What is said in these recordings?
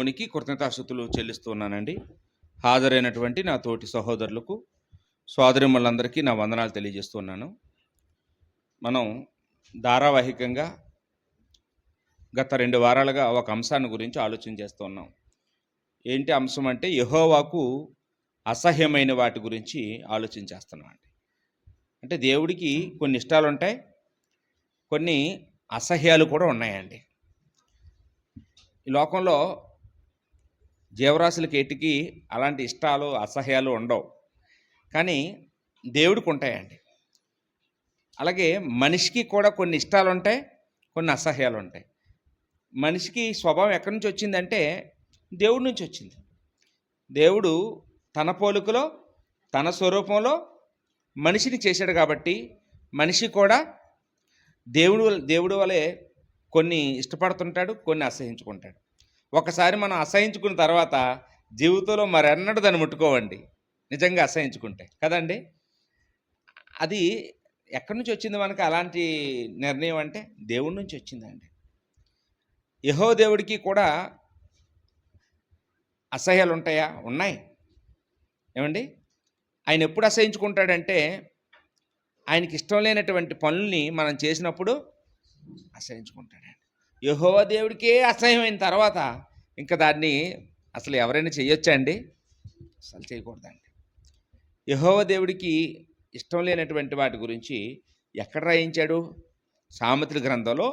దేవునికి కృతజ్ఞతాస్తుతులు చెల్లిస్తున్నానండి. హాజరైనటువంటి నా తోటి సహోదరులకు, సోదరిమణులందరికీ నా వందనాలు తెలియజేస్తున్నాను. మనం ధారావాహికంగా గత 2 వారాలుగా ఒక అంశాన్ని గురించి ఆలోచన చేస్తున్నాం. ఏంటి అంశం అంటే యెహోవాకు అసహ్యమైన వాటి గురించి ఆలోచన చేస్తున్నాం అండి. అంటే దేవుడికి కొన్ని ఇష్టాలు ఉంటాయి, కొన్ని అసహ్యాలు కూడా ఉన్నాయండి. ఈ లోకంలో జీవరాశులకి ఏటికి అలాంటి ఇష్టాలు అసహ్యాలు ఉండవు, కానీ దేవుడికి ఉంటాయండి. అలాగే మనిషికి కూడా కొన్ని ఇష్టాలు ఉంటాయి, కొన్ని అసహ్యాలు ఉంటాయి. మనిషికి స్వభావం ఎక్కడి నుంచి వచ్చిందంటే దేవుడి నుంచి వచ్చింది. దేవుడు తన పోలికలో తన స్వరూపంలో మనిషిని చేశాడు కాబట్టి మనిషి కూడా దేవుడు వలె కొన్ని ఇష్టపడుతుంటాడు, కొన్ని అసహించుకుంటాడు. ఒకసారి మనం అసహించుకున్న తర్వాత జీవితంలో మరెన్నడూ దాన్ని ముట్టుకోవండి, నిజంగా అసహించుకుంటే కదండి. అది ఎక్కడి నుంచి వచ్చింది మనకు అలాంటి నిర్ణయం అంటే దేవుడి నుంచి వచ్చిందండి. యెహోవా దేవుడికి కూడా అసహ్యాలు ఉంటాయా? ఉన్నాయి. ఏమండి, ఆయన ఎప్పుడు అసహించుకుంటాడంటే ఆయనకి ఇష్టం లేనటువంటి పనుల్ని మనం చేసినప్పుడు అసహించుకుంటాడండి. యెహోవా దేవుడికే అసహ్యమైన తర్వాత ఇంకా దాన్ని అసలు ఎవరైనా చేయొచ్చా అండి? అసలు చేయకూడదండి. యెహోవా దేవుడికి ఇష్టం లేనటువంటి వాటి గురించి ఎక్కడ రాయించాడు? సామెతల గ్రంథంలో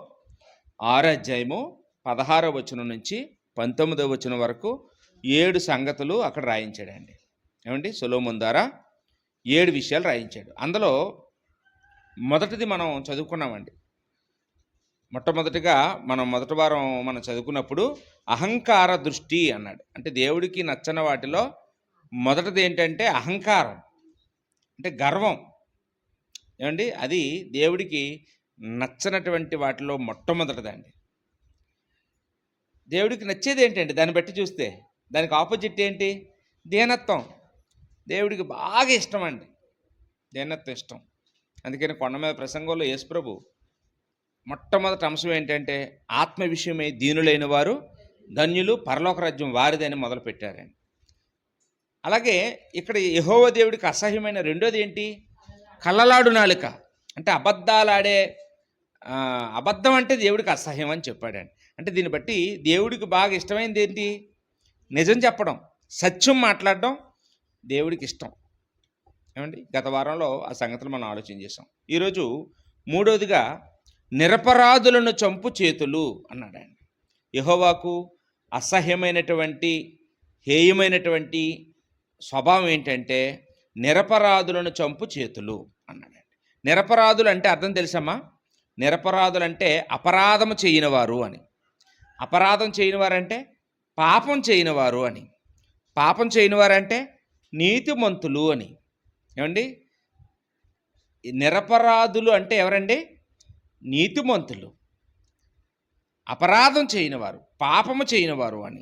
6వ అధ్యాయము 16వ వచనం నుంచి 19వ వచనం వరకు 7 సంగతులు అక్కడ రాయించాడండి. ఏమండి, సొలొమోను ద్వారా 7 విషయాలు రాయించాడు. అందులో మొదటిది మనం చదువుకున్నామండి. మొట్టమొదటిగా మొదటి వారం మనం చదువుకున్నప్పుడు అహంకార దృష్టి అన్నాడు. అంటే దేవుడికి నచ్చని వాటిలో మొదటిది ఏంటంటే అహంకారం, అంటే గర్వం. ఏమండి, అది దేవుడికి నచ్చనటువంటి వాటిలో మొట్టమొదటిదండి. దేవుడికి నచ్చేది ఏంటండి? దాన్ని బట్టి చూస్తే దానికి ఆపోజిట్ ఏంటి? దీనత్వం. దేవుడికి బాగా ఇష్టం అండి, దీనత్వం ఇష్టం. అందుకని కొండ మీద ప్రసంగంలో యేసుప్రభు మొట్టమొదటి అంశం ఏంటంటే ఆత్మ విషయమై దీనులైన వారు ధన్యులు, పరలోక రాజ్యం వారిదని మొదలుపెట్టారండి. అలాగే ఇక్కడ యెహోవా దేవుడికి అసహ్యమైన రెండోది ఏంటి? కళ్ళలాడు నాలుక. అంటే అబద్ధాలాడే అబద్ధం అంటే దేవుడికి అసహ్యం అని చెప్పాడండి. అంటే దీన్ని బట్టి దేవుడికి బాగా ఇష్టమైనది ఏంటి? నిజం చెప్పడం, సత్యం మాట్లాడడం దేవుడికి ఇష్టం. ఏమండి, గత వారంలో ఆ సంగతులు మనం ఆలోచన చేసాం. ఈరోజు మూడోదిగా నిరపరాధులను చంపు చేతులు అన్నాడండి. యెహోవాకు అసహ్యమైనటువంటి హేయమైనటువంటి స్వభావం ఏంటంటే నిరపరాధులను చంపు చేతులు అన్నాడండి. నిరపరాధులు అంటే అర్థం తెలుసమ్మా? నిరపరాధులు అంటే అపరాధము చేయనివారు అని. అపరాధం చేయనివారంటే పాపం చేయనివారు అని. పాపం చేయనివారంటే నీతిమంతులు అని. ఏమండి, నిరపరాధులు అంటే ఎవరండి? నీతిమంతులు. అపరాధం చేయనివారు, పాపము చేయనివారు అని.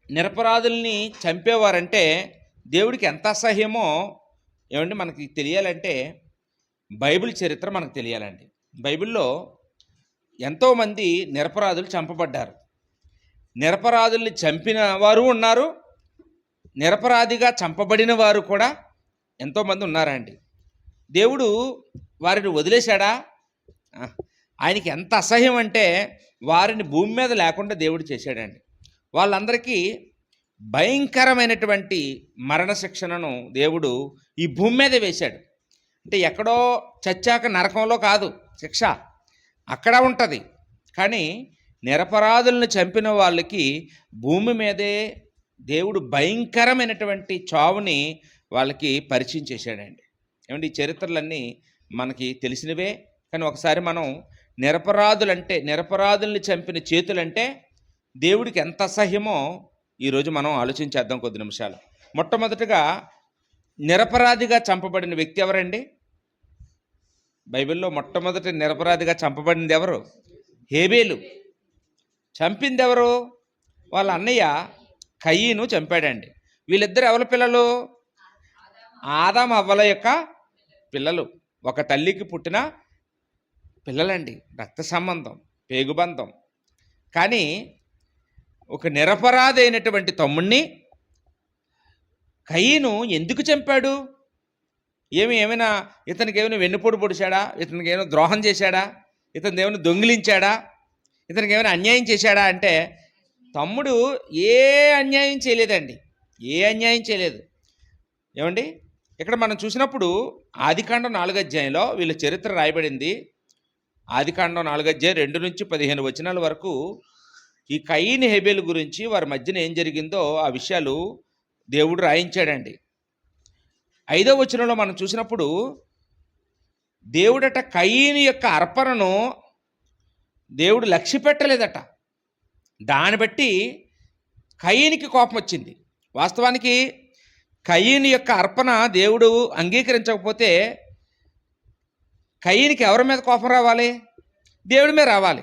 నిరపరాధుల్ని చంపేవారంటే దేవుడికి ఎంత అసహ్యమో ఏమండి మనకి తెలియాలంటే బైబిల్ చరిత్ర మనకు తెలియాలండి. బైబిల్లో ఎంతోమంది నిరపరాధులు చంపబడ్డారు. నిరపరాధుల్ని చంపిన వారు ఉన్నారు, నిరపరాధిగా చంపబడిన వారు కూడా ఎంతోమంది ఉన్నారండి. దేవుడు వారిని వదిలేశాడా? ఆయనకి ఎంత అసహ్యం అంటే వారిని భూమి మీద లేకుండా దేవుడు చేశాడండి. వాళ్ళందరికీ భయంకరమైనటువంటి మరణశిక్షణను దేవుడు ఈ భూమి మీద వేశాడు. అంటే ఎక్కడో చచ్చాక నరకంలో కాదు శిక్ష, అక్కడ ఉంటుంది. కానీ నిరపరాధులను చంపిన వాళ్ళకి భూమి మీదే దేవుడు భయంకరమైనటువంటి చావుని వాళ్ళకి పరిచయం చేశాడండి. ఏమంటే ఈ చరిత్రలన్నీ మనకి తెలిసినవే. కానీ ఒకసారి మనం నిరపరాధుల్ని చంపిన చేతులంటే దేవుడికి ఎంత అసహ్యమో ఈరోజు మనం ఆలోచించేద్దాం కొద్ది నిమిషాలు. మొట్టమొదటిగా నిరపరాధిగా చంపబడిన వ్యక్తి ఎవరండి? బైబిల్లో మొట్టమొదటి నిరపరాధిగా చంపబడింది ఎవరు? హేబేలు. చంపింది ఎవరు? వాళ్ళ అన్నయ్య కయీను చంపాడండి. వీళ్ళిద్దరు ఎవరి పిల్లలు? ఆదాము హవ్వల యొక్క పిల్లలు. ఒక తల్లికి పుట్టిన పిల్లలండి. రక్త సంబంధం, పేగుబంధం. కానీ ఒక నిరపరాధి అయినటువంటి తమ్ముణ్ణి కయీను ఎందుకు చంపాడు? ఏమైనా ఇతనికి ఏమైనా వెన్నుపోటు పొడిచాడా? ఇతనికి ఏమైనా ద్రోహం చేశాడా? ఇతను ఏమైనా దొంగిలించాడా? ఇతనికి ఏమైనా అన్యాయం చేశాడా అంటే తమ్ముడు ఏ అన్యాయం చేయలేదండి, ఏ అన్యాయం చేయలేదు. ఏమండి, ఇక్కడ మనం చూసినప్పుడు ఆదికాండం 4వ అధ్యాయంలో వీళ్ళ చరిత్ర రాయబడింది. ఆదికాండం 4వ అధ్యాయం 2 నుంచి 15 వచనాల వరకు ఈ కయీను హేబేలు గురించి వారి మధ్యన ఏం జరిగిందో ఆ విషయాలు దేవుడు రాయించాడండి. 5వ వచనంలో మనం చూసినప్పుడు దేవుడట కయీను యొక్క అర్పణను దేవుడు లక్ష్య పెట్టలేదట. దాన్ని బట్టి కయీనికి కోపం వచ్చింది. వాస్తవానికి కయీను యొక్క అర్పణ దేవుడు అంగీకరించకపోతే కయీనికి ఎవరి మీద కోపం రావాలి? దేవుడి మీద రావాలి.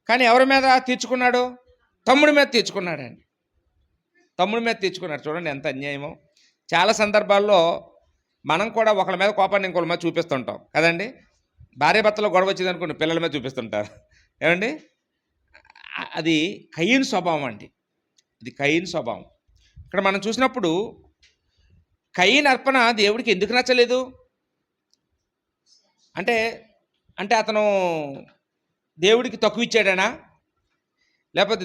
కానీ ఎవరి మీద తీర్చుకున్నాడు? తమ్ముడి మీద తీర్చుకున్నాడండి. తమ్ముడి మీద తీర్చుకున్నాడు. చూడండి ఎంత అన్యాయమో. చాలా సందర్భాల్లో మనం కూడా ఒకళ్ళ మీద కోపాన్ని ఇంకొకళ్ళ మీద చూపిస్తుంటాం కదండి. భార్యాభర్తలో గొడవ వచ్చింది అనుకోండి, పిల్లల మీద చూపిస్తుంటారు. ఏమండి, అది కయీను స్వభావం అండి. ఇది కయీను స్వభావం. ఇక్కడ మనం చూసినప్పుడు కయీను అర్పణ దేవుడికి ఎందుకు నచ్చలేదు అంటే అంటే అతను దేవుడికి తక్కువ ఇచ్చాడనా? లేకపోతే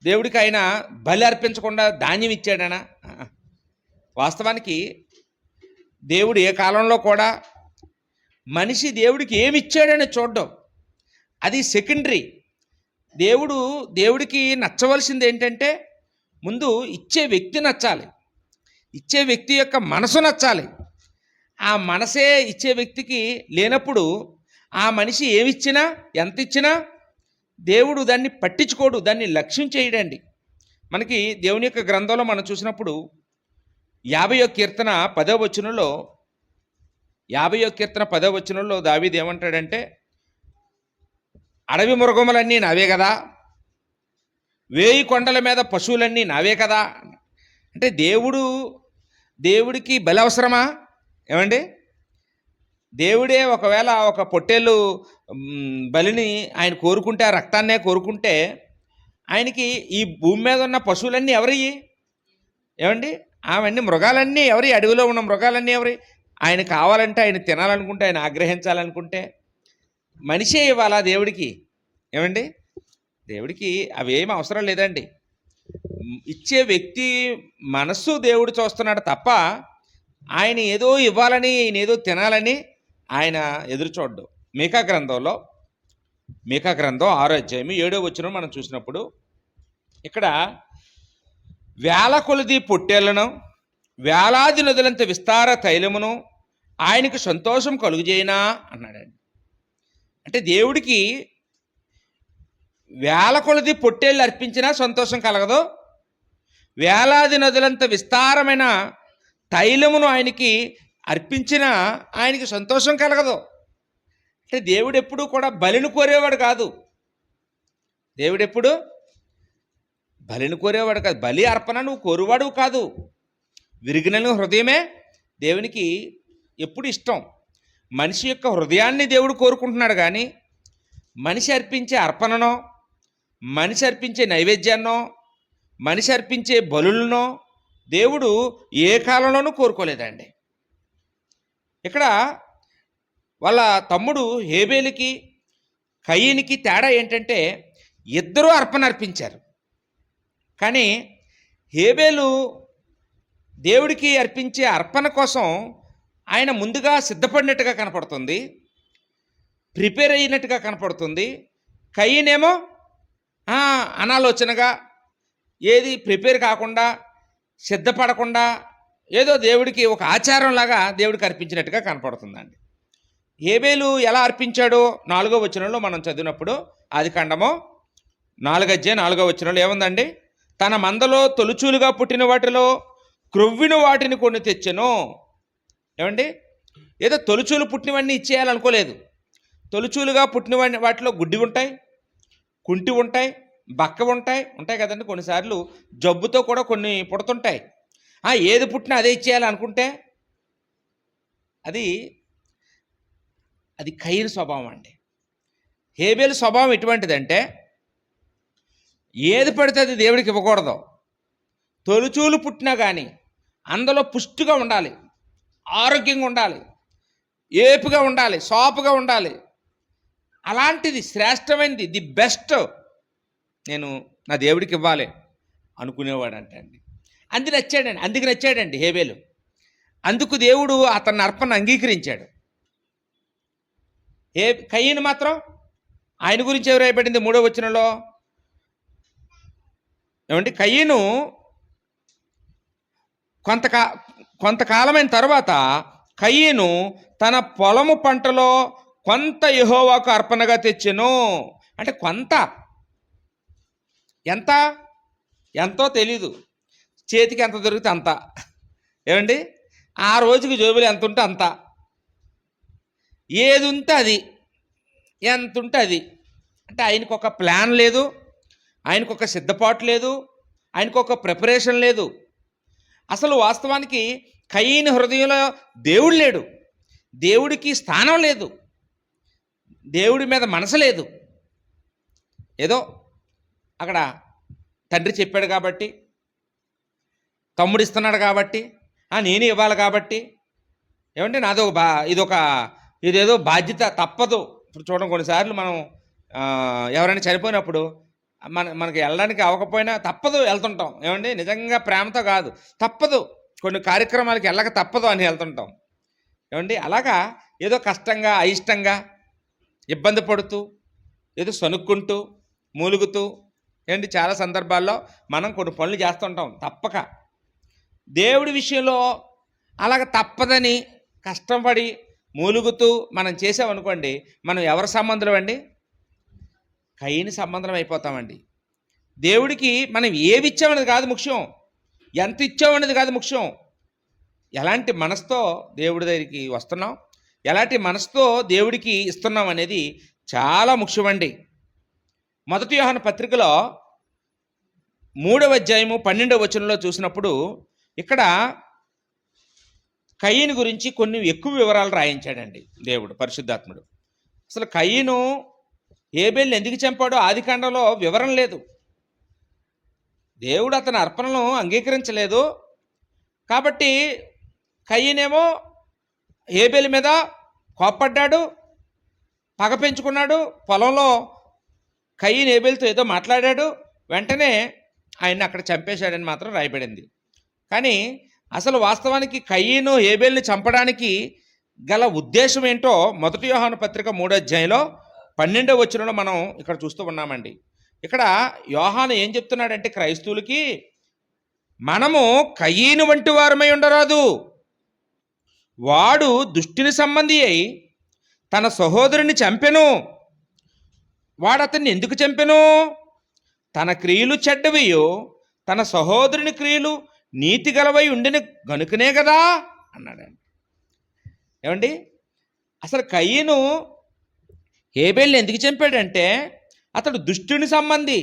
దేవుడికి ఆయన బలి అర్పించకుండా ధాన్యం ఇచ్చాడనా? వాస్తవానికి దేవుడు ఏ కాలంలో కూడా మనిషి దేవుడికి ఏమి ఇచ్చాడని చూడడం అది సెకండరీ. దేవుడికి నచ్చవలసింది ఏంటంటే ముందు ఇచ్చే వ్యక్తి నచ్చాలి, ఇచ్చే వ్యక్తి యొక్క మనసు నచ్చాలి. ఆ మనసే ఇచ్చే వ్యక్తికి లేనప్పుడు ఆ మనిషి ఏమిచ్చినా ఎంత ఇచ్చినా దేవుడు దాన్ని పట్టించుకోడు, దాన్ని లక్ష్యం చేయడండి. మనకి దేవుని యొక్క గ్రంథంలో మనం చూసినప్పుడు 50వ కీర్తన 10వ వచనంలో 50వ కీర్తన 10వ వచనంలో దావీదు ఏమంటాడంటే, అడవి మృగములన్నీ నావే కదా, 1000 కొండల మీద పశువులన్నీ నావే కదా. అంటే దేవుడికి బలి అవసరమా? ఏమండి, దేవుడే ఒకవేళ ఒక పొట్టేలు బలిని ఆయన కోరుకుంటే, ఆ రక్తాన్నే కోరుకుంటే ఆయనకి ఈ భూమి మీద ఉన్న పశువులన్నీ ఎవరివి? ఏమండి, అవన్నీ మృగాలన్నీ ఎవరి? అడవిలో ఉన్న మృగాలన్నీ ఎవరి? ఆయన కావాలంటే, ఆయన తినాలనుకుంటే, ఆయన ఆగ్రహించాలనుకుంటే మనిషే ఇవ్వాలా దేవుడికి? ఏమండి, దేవుడికి అవేం అవసరం లేదండి. ఇచ్చే వ్యక్తి మనస్సు దేవుడు చూస్తున్నాడు తప్ప ఆయన ఏదో ఇవ్వాలని, ఆయన ఏదో తినాలని ఆయన ఎదురు చూడ్డు. మీకా గ్రంథం 6వ అధ్యాయం 7వ వచనం మనం చూసినప్పుడు ఇక్కడ వేల కొలది పొట్టేళ్లను, వేలాది నదులంత విస్తార తైలమును ఆయనకు సంతోషం కలుగుజేయనా అన్నాడండి. అంటే దేవుడికి వేల కొలది పొట్టేళ్ళు అర్పించినా సంతోషం కలగదు, వేలాది నదులంత విస్తారమైన తైలమును ఆయనకి అర్పించినా ఆయనకి సంతోషం కలగదు. అంటే దేవుడు ఎప్పుడూ కూడా బలిని కోరేవాడు కాదు. దేవుడెప్పుడు బలిని కోరేవాడు కాదు. బలి అర్పణ నువ్వు కోరువాడు కాదు. విరిగిన హృదయమే దేవునికి ఎప్పుడు ఇష్టం. మనిషి యొక్క హృదయాన్ని దేవుడు కోరుకుంటున్నాడు కానీ మనిషి అర్పించే అర్పణనో, మనిషి అర్పించే నైవేద్యాన్నో, మనిషి అర్పించే బలులనో దేవుడు ఏ కాలంలోనూ కోరుకోలేదండి. ఇక్కడ వాళ్ళ తమ్ముడు హేబేలుకి కయీనికి తేడా ఏంటంటే ఇద్దరూ అర్పణ అర్పించారు. కానీ హేబేలు దేవుడికి అర్పించే అర్పణ కోసం ఆయన ముందుగా సిద్ధపడినట్టుగా కనపడుతుంది, ప్రిపేర్ అయినట్టుగా కనపడుతుంది. కయీనేమో అనాలోచనగా, ఏది ప్రిపేర్ కాకుండా, సిద్ధపడకుండా ఏదో దేవుడికి ఒక ఆచారంలాగా దేవుడికి అర్పించినట్టుగా కనపడుతుందండి. హేబేలు ఎలా అర్పించాడో 4వ వచనంలో మనం చదివినప్పుడు, ఆదికాండము 4వ అధ్యాయం 4వ వచనంలో ఏముందండి? తన మందలో తొలుచూలుగా పుట్టిన వాటిలో క్రొవ్విన వాటిని కొన్ని తెచ్చెను. ఏమండి, ఏదో తొలుచూలు పుట్టినవన్నీ ఇచ్చేయాలనుకోలేదు. తొలుచూలుగా పుట్టిన వాటిలో గుడ్డి ఉంటాయి, కుంటి ఉంటాయి, బక్క ఉంటాయి కదండి. కొన్నిసార్లు జబ్బుతో కూడా కొన్ని పుడుతుంటాయి. ఏది పుట్టినా అదే ఇచ్చేయాలనుకుంటే అది కయీను స్వభావం అండి. హేబేలు స్వభావం ఎటువంటిదంటే ఏది పడితే అది దేవుడికి ఇవ్వకూడదు. తొలిచూలు పుట్టినా కానీ అందులో పుష్టిగా ఉండాలి, ఆరోగ్యంగా ఉండాలి, ఏపుగా ఉండాలి, సాపుగా ఉండాలి. అలాంటిది శ్రేష్టమైనది, ది బెస్ట్ నేను నా దేవుడికి ఇవ్వాలి అనుకునేవాడంట అండి. అందుకు నచ్చాడండి హేబేలు. అందుకు దేవుడు అతన్ని అర్పణ అంగీకరించాడు. కయీను మాత్రం ఆయన గురించి ఎవరు రాయబడింది 3వ వచనంలో? ఏమండి, కయీను కొంతకాలమైన తర్వాత కయీను తన పొలము పంటలో కొంత యెహోవాకు అర్పణగా తెచ్చెను. అంటే కొంత, ఎంతో తెలీదు, చేతికి ఎంత దొరికితే అంత. ఏమండి, ఆ రోజుకి జోబులు ఎంత ఉంటే అంత, ఏది ఉంటే అది, ఎంత ఉంటే అది. అంటే ఆయనకు ఒక ప్లాన్ లేదు, ఆయనకు ఒక సిద్ధపాటు లేదు, ఆయనకు ఒక ప్రిపరేషన్ లేదు. అసలు వాస్తవానికి కయీను హృదయంలో దేవుడు లేడు, దేవుడికి స్థానం లేదు, దేవుడి మీద మనసు లేదు. ఏదో అక్కడ తండ్రి చెప్పాడు కాబట్టి, తమ్ముడు ఇస్తున్నాడు కాబట్టి, నేను ఇవ్వాలి కాబట్టి, ఏమంటే ఇదేదో బాధ్యత, తప్పదు. ఇప్పుడు చూడండి, కొన్నిసార్లు మనం ఎవరైనా చనిపోయినప్పుడు మనకి వెళ్ళడానికి అవ్వకపోయినా తప్పదు, వెళ్తుంటాం. ఏమండి, నిజంగా ప్రేమతో కాదు, తప్పదు, కొన్ని కార్యక్రమాలకి వెళ్ళక తప్పదు అని వెళ్తుంటాం. ఏమండి, అలాగా ఏదో కష్టంగా, అయిష్టంగా, ఇబ్బంది పడుతూ, ఏదో సనుక్కుంటూ, మూలుగుతూ, ఏంటి చాలా సందర్భాల్లో మనం కొన్ని పనులు చేస్తుంటాం తప్పక. దేవుడి విషయంలో అలాగ తప్పదని కష్టపడి మూలుగుతూ మనం చేసామనుకోండి, మనం ఎవరి సంబంధం అండి? కయీను సంబంధం అయిపోతామండి. దేవుడికి మనం ఏవి ఇచ్చామనేది కాదు ముఖ్యం, ఎంత ఇచ్చామనేది కాదు ముఖ్యం, ఎలాంటి మనసుతో దేవుడి దగ్గరికి వస్తున్నాం, ఎలాంటి మనసుతో దేవుడికి ఇస్తున్నాం అనేది చాలా ముఖ్యమండి. 1 యోహాను పత్రికలో 3వ అధ్యాయము 12వ వచనంలో చూసినప్పుడు ఇక్కడ కయీను గురించి కొన్ని ఎక్కువ వివరాలు రాయించాడండి దేవుడు, పరిశుద్ధాత్ముడు. అసలు కయీను హేబేలుని ఎందుకు చంపాడో ఆదికాండంలో వివరం లేదు. దేవుడు అతని అర్పణను అంగీకరించలేదు కాబట్టి కయీనేమో హేబేలు మీద కోప్పడ్డాడు, పగ పెంచుకున్నాడు. పొలంలో కయీను హేబేలుతో ఏదో మాట్లాడాడు, వెంటనే ఆయన్ని అక్కడ చంపేశాడని మాత్రం రాయబడింది. కానీ అసలు వాస్తవానికి కయీను హేబేలుని చంపడానికి గల ఉద్దేశం ఏంటో 1 యోహాను పత్రిక 3వ అధ్యాయంలో 12వ వచనంలో మనం ఇక్కడ చూస్తూ ఉన్నామండి. ఇక్కడ యోహాను ఏం చెప్తున్నాడంటే, క్రైస్తవులకి మనము కయీను వంటి వారమై ఉండరాదు. వాడు దుష్టుని సంబంధి అయి తన సహోదరుని చంపెను. వాడు అతన్ని ఎందుకు చంపెను? తన క్రియలు చెడ్డవియో తన సహోదరుని క్రియలు నీతి గలవై ఉండిన గనుకనే కదా అన్నాడండి. ఏమండి, అసలు కయీను హేబేలుని ఎందుకు చంపాడంటే అతడు దుష్టుని సంబంధి.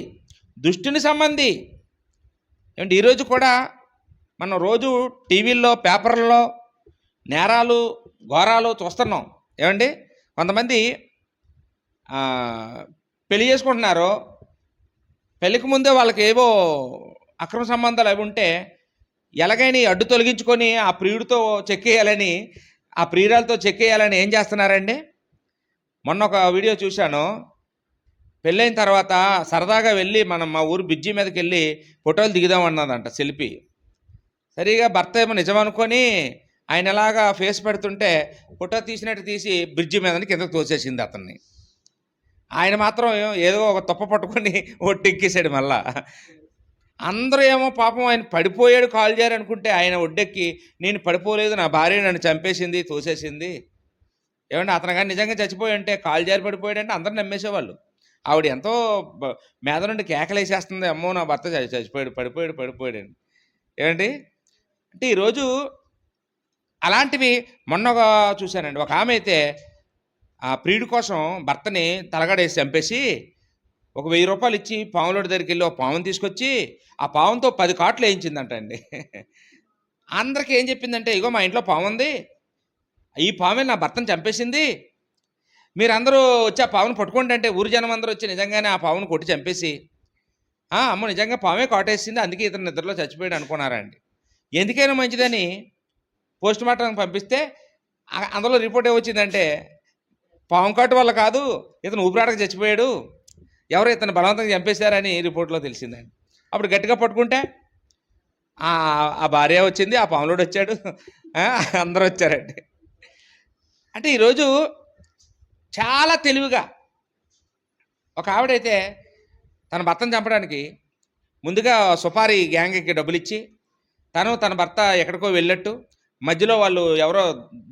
ఏమంటే ఈరోజు కూడా మనం రోజు టీవీల్లో, పేపర్లలో నేరాలు, ఘోరాలు చూస్తున్నాం. ఏమండి, కొంతమంది పెళ్లి చేసుకుంటున్నారు, పెళ్ళికి ముందే వాళ్ళకి ఏవో అక్రమ సంబంధాలు అవి ఉంటే ఎలాగైనా అడ్డు తొలగించుకొని ఆ ప్రియుడితో చెక్కేయాలని, ఆ ప్రియురాలతో చెక్కేయాలని ఏం చేస్తున్నారండి? మొన్న ఒక వీడియో చూశాను. పెళ్ళైన తర్వాత సరదాగా వెళ్ళి మా ఊరు బ్రిడ్జి మీదకి వెళ్ళి ఫోటోలు దిగుదామన్నదంట, సెల్ఫీ. సరిగా భర్త ఏమో నిజమనుకొని ఆయన ఎలాగా ఫేస్ పెడుతుంటే ఫోటో తీసినట్టు తీసి బ్రిడ్జి మీద కిందకు తోసేసింది అతన్ని. ఆయన మాత్రం ఏదో ఒక తుప్ప పట్టుకొని ఒట్టెక్కేసాడు. మళ్ళా అందరూ ఏమో పాపం ఆయన పడిపోయాడు, కాల్ చేయాలి అనుకుంటే ఆయన ఒడ్డెక్కి, నేను పడిపోలేదు, నా భార్య నన్ను చంపేసింది, తోసేసింది. ఏమంటే అతను కానీ నిజంగా చచ్చిపోయి ఉంటే, కాల్ జారి పడిపోయాడంటే అందరూ నమ్మేసేవాళ్ళు. ఆవిడ ఎంతో మీద నుండి కేకలేసేస్తుంది, అమ్మో నా భర్త చచ్చిపోయాడు, పడిపోయాడు అని. ఏమండి, అంటే ఈరోజు అలాంటివి మొన్న చూశానండి. ఒక ఆమె అయితే ఆ ప్రియుడి కోసం భర్తని తలగడేసి చంపేసి ఒక 1000 రూపాయలు ఇచ్చి పాములోడి దగ్గరికి వెళ్ళి ఒక పాముని తీసుకొచ్చి ఆ పాముతో 10 కాట్లు వేయించిందంట అండి. అందరికీ ఏం చెప్పిందంటే, ఇగో మా ఇంట్లో పాము ఉంది, ఈ పామే నా భర్తను చంపేసింది, మీరందరూ వచ్చి ఆ పావును పట్టుకోండి అంటే ఊరు జనం అందరూ వచ్చి నిజంగానే ఆ పావును కొట్టి చంపేసి అమ్మ నిజంగా పామే కాటేసింది, అందుకే ఇతను నిద్రలో చచ్చిపోయాడు అనుకున్నారండి. ఎందుకైనా మంచిదని పోస్ట్ మార్టంకి పంపిస్తే అందులో రిపోర్ట్ ఏమొచ్చిందంటే పాము కాటు వల్ల కాదు, ఇతను ఊపిరాడక చచ్చిపోయాడు, ఎవరు ఇతను బలవంతంగా చంపేశారని రిపోర్ట్లో తెలిసిందండి. అప్పుడు గట్టిగా పట్టుకుంటే ఆ భార్య వచ్చింది, ఆ పాములోడు వచ్చాడు, అందరూ వచ్చారండి. అంటే ఈరోజు చాలా తెలివిగా ఒక ఆవిడైతే తన భర్తను చంపడానికి ముందుగా సుపారీ గ్యాంగ్కి డబ్బులు ఇచ్చి తన భర్త ఎక్కడికో వెళ్ళినట్టు, మధ్యలో వాళ్ళు ఎవరో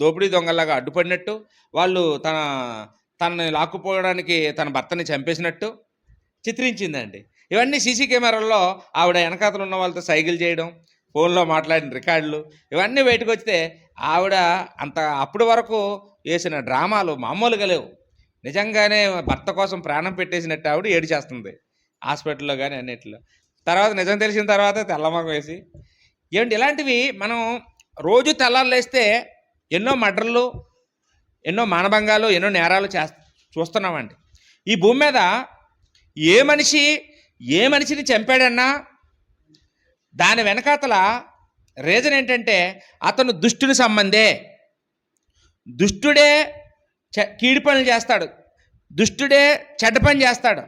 దోపిడీ దొంగలాగా అడ్డుపడినట్టు, వాళ్ళు తనని లాక్కుపోవడానికి తన భర్తని చంపేసినట్టు చిత్రించిందండి. ఇవన్నీ సీసీ కెమెరాల్లో ఆవిడ వెనకాతలు ఉన్న వాళ్ళతో సైకిల్ చేయడం, ఫోన్లో మాట్లాడిన రికార్డులు ఇవన్నీ బయటకు వస్తే ఆవిడ అప్పటి వరకు వేసిన డ్రామాలు మామూలుగా లేవు. నిజంగానే భర్త కోసం ప్రాణం పెట్టేసినట్టు ఆవిడ ఏడు చేస్తుంది హాస్పిటల్లో కానీ అన్నిట్లో. తర్వాత నిజం తెలిసిన తర్వాత తెల్లమొగం వేసి ఏమిటి ఇలాంటివి మనం రోజు తెల్లారులేస్తే ఎన్నో మర్డర్లు, ఎన్నో మానభంగాలు, ఎన్నో నేరాలు చూస్తున్నామండి. ఈ భూమి మీద ఏ మనిషిని చంపాడన్నా దాని వెనకాతల రీజన్ ఏంటంటే అతను దుష్టుని సంబంధే. దుష్టుడే కీడి పనులు చేస్తాడు, దుష్టుడే చెడ్డ పని చేస్తాడు.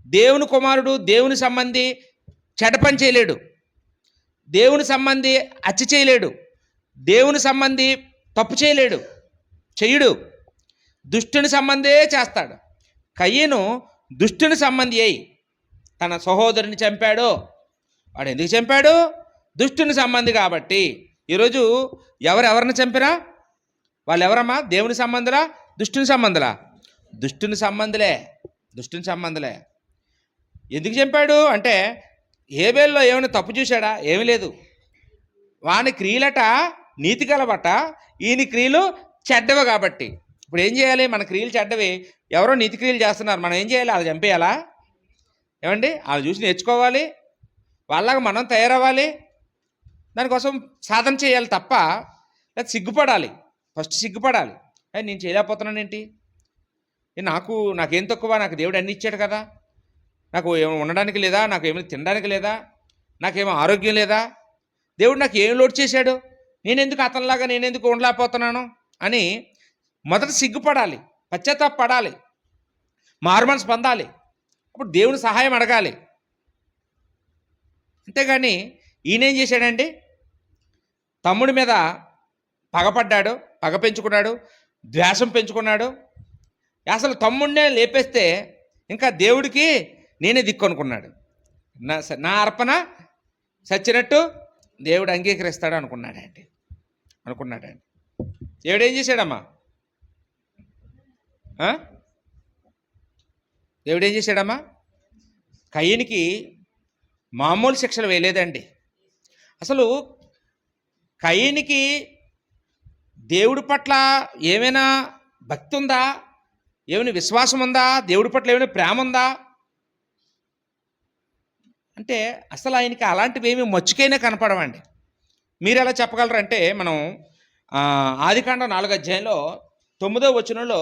దేవుని కుమారుడు దేవుని సంబంధి చెడ్డ పని చేయలేడు, దేవుని సంబంధి హత్య చేయలేడు, దేవుని సంబంధి తప్పు చేయలేడు, చెయ్యడు, దుష్టుని సంబంధే చేస్తాడు. కయ్యను దుష్టుని సంబంధి అయి తన సహోదరుని చంపాడు. వాడు ఎందుకు చంపాడు? దుష్టుని సంబంధి కాబట్టి. ఈరోజు ఎవరెవరిని చంపినా వాళ్ళు ఎవరమ్మా? దేవుని సంబంధులా, దుష్టుని సంబంధులా? దుష్టుని సంబంధులే. ఎందుకు చంపాడు అంటే హేబేల్లో ఏమైనా తప్పు చూశాడా? ఏమీ లేదు. వాని క్రియలట నీతి గలబట్ట, ఈయన క్రియలు చెడ్డవి కాబట్టి. ఇప్పుడు ఏం చేయాలి? మన క్రియలు చెడ్డవి, ఎవరో నీతి క్రియలు చేస్తున్నారు, మనం ఏం చేయాలి? వాళ్ళు చంపేయాలా? ఏమండి? వాళ్ళు చూసి నేర్చుకోవాలి, వాళ్ళగా మనం తయారవ్వాలి, దానికోసం సాధన చేయాలి తప్ప లేదా సిగ్గుపడాలి. ఫస్ట్ సిగ్గుపడాలి. నేను చేయలేకపోతున్నానేంటి, నాకేం తక్కువ, నాకు దేవుడు అన్ని ఇచ్చాడు కదా, నాకు ఏమో ఉండడానికి లేదా, నాకు ఏమైనా తినడానికి లేదా, నాకేమో ఆరోగ్యం లేదా, దేవుడు నాకు ఏం లోటు చేశాడు, నేనెందుకు అతనిలాగా నేనెందుకు ఉండలేకపోతున్నాను అని మొదట సిగ్గుపడాలి, పశ్చాత్తాపడాలి, మారుమనసు పొందాలి, అప్పుడు దేవుని సహాయం అడగాలి. అంతేగాని ఈయనేం చేశాడండి? తమ్ముడి మీద పగపడ్డాడు, పగ పెంచుకున్నాడు, ద్వేషం పెంచుకున్నాడు. అసలు తమ్ముడినే లేపేస్తే ఇంకా దేవుడికి నేనే దిక్కు అనుకున్నాడు. నా అర్పణ సచ్చినట్టు దేవుడు అంగీకరిస్తాడు అనుకున్నాడండి. దేవుడు ఏం చేశాడమ్మా? దేవుడు ఏం చేశాడమ్మా? కయ్యనికి మామూలు శిక్షలు వేయలేదండి. అసలు కయ్యనికి దేవుడి పట్ల ఏమైనా భక్తి ఉందా? ఏమైనా విశ్వాసం ఉందా? దేవుడి పట్ల ఏమైనా ప్రేమ ఉందా అంటే అసలు ఆయనకి అలాంటివి ఏమి మచ్చుకైనా కనపడవండి. మీరు ఎలా చెప్పగలరంటే, మనం ఆదికాండం 4వ అధ్యాయంలో 9వ వచనంలో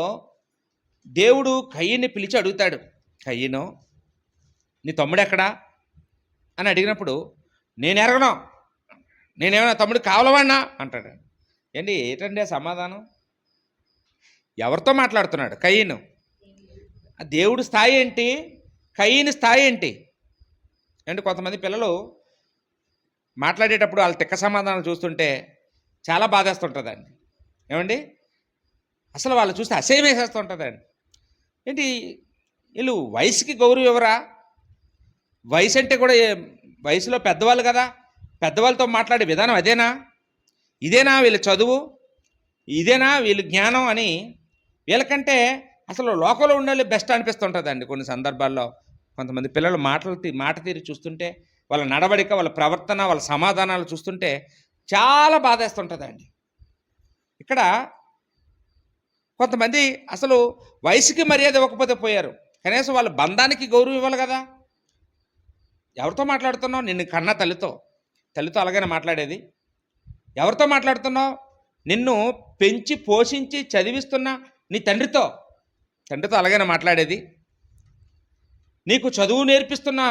దేవుడు కయ్యని పిలిచి అడుగుతాడు, కయ్యను నీ తమ్ముడు ఎక్కడా అని అడిగినప్పుడు, నేను ఎరగను, నేనేమైనా తమ్ముడు కావాలవాడినా అంటాడు. ఏంటండి ఆ సమాధానం? ఎవరితో మాట్లాడుతున్నాడు కయ్యను? దేవుడి స్థాయి ఏంటి, కయ్యని స్థాయి ఏంటి అంటే కొంతమంది పిల్లలు మాట్లాడేటప్పుడు వాళ్ళ తిక్క సమాధానాలు చూస్తుంటే చాలా బాధేస్తుంటుందండి. ఏమండి? అసలు వాళ్ళు చూస్తే అసహ్యం వేసేస్తుంటుందండి. ఏంటి వీళ్ళు వయసుకి గౌరవం ఇవ్వరా? వయసు అంటే కూడా వయసులో పెద్దవాళ్ళు కదా, పెద్దవాళ్ళతో మాట్లాడే విధానం ఇదేనా వీళ్ళ చదువు, ఇదేనా వీళ్ళ జ్ఞానం అని వీళ్ళకంటే అసలు లోకంలో ఉండాలి బెస్ట్ అనిపిస్తుంటుందండి. కొన్ని సందర్భాల్లో కొంతమంది పిల్లలు మాట తీరి చూస్తుంటే, వాళ్ళ నడవడిక, వాళ్ళ ప్రవర్తన, వాళ్ళ సమాధానాలు చూస్తుంటే చాలా బాధేస్తుంటుందండి. ఇక్కడ కొంతమంది అసలు వయసుకి మర్యాద ఇవ్వకపోతే పోయారు, కనీసం వాళ్ళ బంధానికి గౌరవం ఇవ్వాలి కదా. ఎవరితో మాట్లాడుతున్నావు? నిన్ను కన్న తల్లితో అలాగైనా మాట్లాడేది. ఎవరితో మాట్లాడుతున్నావు? నిన్ను పెంచి పోషించి చదివిస్తున్న నీ తండ్రితో అలాగైనా మాట్లాడేది. నీకు చదువు నేర్పిస్తున్న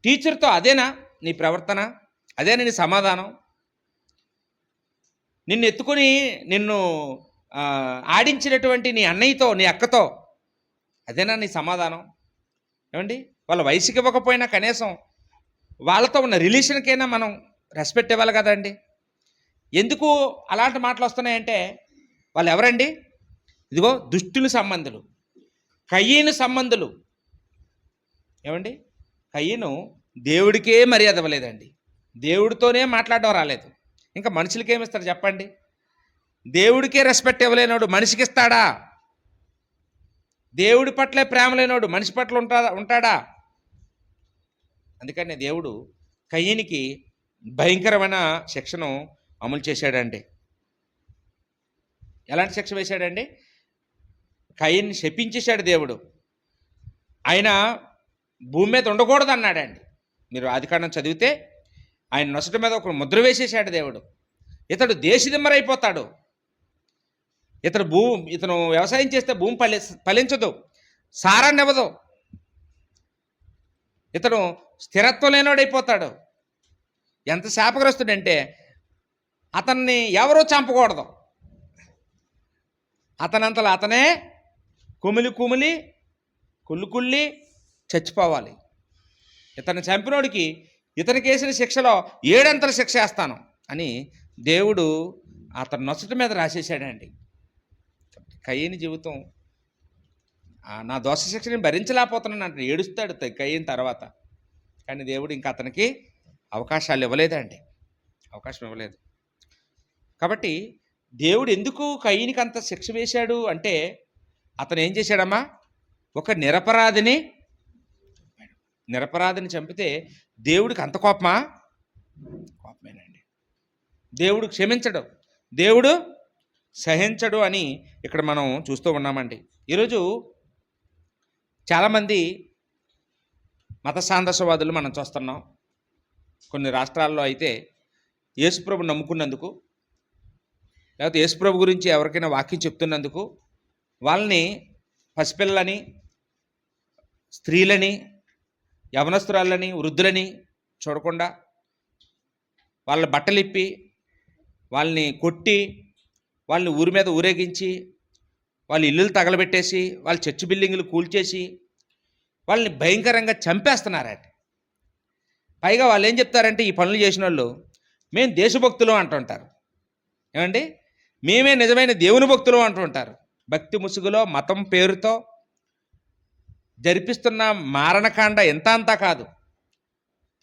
టీచర్తో అదేనా నీ ప్రవర్తన? అదేనా నీ సమాధానం? నిన్ను ఎత్తుకొని నిన్ను ఆడించినటువంటి నీ అన్నయ్యతో, నీ అక్కతో అదేనా నీ సమాధానం? ఏమండి, వాళ్ళ వయసుకి ఇవ్వకపోయినా కనీసం వాళ్ళతో ఉన్న రిలేషన్కైనా మనం రెస్పెక్ట్ ఇవ్వాలి కదండి. ఎందుకు అలాంటి మాటలు వస్తున్నాయంటే వాళ్ళు ఎవరండి? ఇదిగో దుష్టుల సంబంధులు, కయ్యను సంబంధులు. ఏమండి, కయ్యను దేవుడికే మర్యాద ఇవ్వలేదండి, దేవుడితోనే మాట్లాడడం రాలేదు, ఇంకా మనుషులకి ఏమిస్తారు చెప్పండి? దేవుడికే రెస్పెక్ట్ ఇవ్వలేనోడు మనిషికి ఇస్తాడా? దేవుడి పట్లే ప్రేమ లేనోడు మనిషి పట్ల ఉంటాడా? అందుకని దేవుడు కయ్యనికి భయంకరమైన శిక్షను అమలు చేశాడండి. ఎలాంటి శిక్ష వేశాడండి? కయ్యన్ని శపించేశాడు దేవుడు. ఆయన భూమి మీద ఉండకూడదు అన్నాడండి. మీరు ఆదికాండం చదివితే ఆయన నొసటి మీద ఒక ముద్ర వేసేసాడు దేవుడు. ఇతడు దేశదిమ్మరైపోతాడు, ఇతను వ్యవసాయం చేస్తే భూమి ఫలించదు, సారాన్ని ఇవ్వదు, ఇతను స్థిరత్వం లేనోడైపోతాడు. ఎంత శాపగ్రస్తుడంటే అతన్ని ఎవరూ చంపకూడదు, అతనంతలో అతనే కుమిలి కుళ్ళి చచ్చిపోవాలి. ఇతను చంపినోడికి ఇతనికి వేసిన శిక్షలో 7 అంతల శిక్ష వేస్తాను అని దేవుడు అతను నొసటి మీద రాసేసాడండి. కయ్యని జీవితం నా దోష శిక్షని భరించలేకపోతున్నాను అంటే ఏడుస్తాడు కయ్యని తర్వాత. కానీ దేవుడు ఇంకా అతనికి అవకాశాలు ఇవ్వలేదండి, అవకాశం ఇవ్వలేదు. కాబట్టి దేవుడు ఎందుకు కయ్యనికి అంత శిక్ష వేశాడు అంటే అతను ఏం చేశాడమ్మా? ఒక నిరపరాధిని చంపితే దేవుడికి అంత కోపమా? కోపమేనండి. దేవుడు క్షమించడు, దేవుడు సహించడు అని ఇక్కడ మనం చూస్తూ ఉన్నామండి. ఈరోజు చాలామంది మత సాందర్శవాదులు మనం చూస్తున్నాం. కొన్ని రాష్ట్రాల్లో అయితే యేసుప్రభు నమ్ముకున్నందుకు, లేకపోతే యేసుప్రభు గురించి ఎవరికైనా వాక్యం చెప్తున్నందుకు వాళ్ళని పసిపిల్లలని, స్త్రీలని, యవనస్తురాళ్ళని, వృద్ధులని చూడకుండా వాళ్ళ బట్టలిప్పి, వాళ్ళని కొట్టి, వాళ్ళని ఊరి మీద ఊరేగించి, వాళ్ళ ఇల్లులు తగలబెట్టేసి, వాళ్ళ చర్చి బిల్డింగులు కూల్చేసి వాళ్ళని భయంకరంగా చంపేస్తున్నారండి. పైగా వాళ్ళు ఏం చెప్తారంటే ఈ పనులు చేసిన వాళ్ళు మేము దేశభక్తులు అంటుంటారు. ఏమండి, మేమే నిజమైన దేవుని భక్తులు అంటుంటారు. భక్తి ముసుగులో మతం పేరుతో జరిపిస్తున్న మారణకాండ ఎంత అంతా కాదు.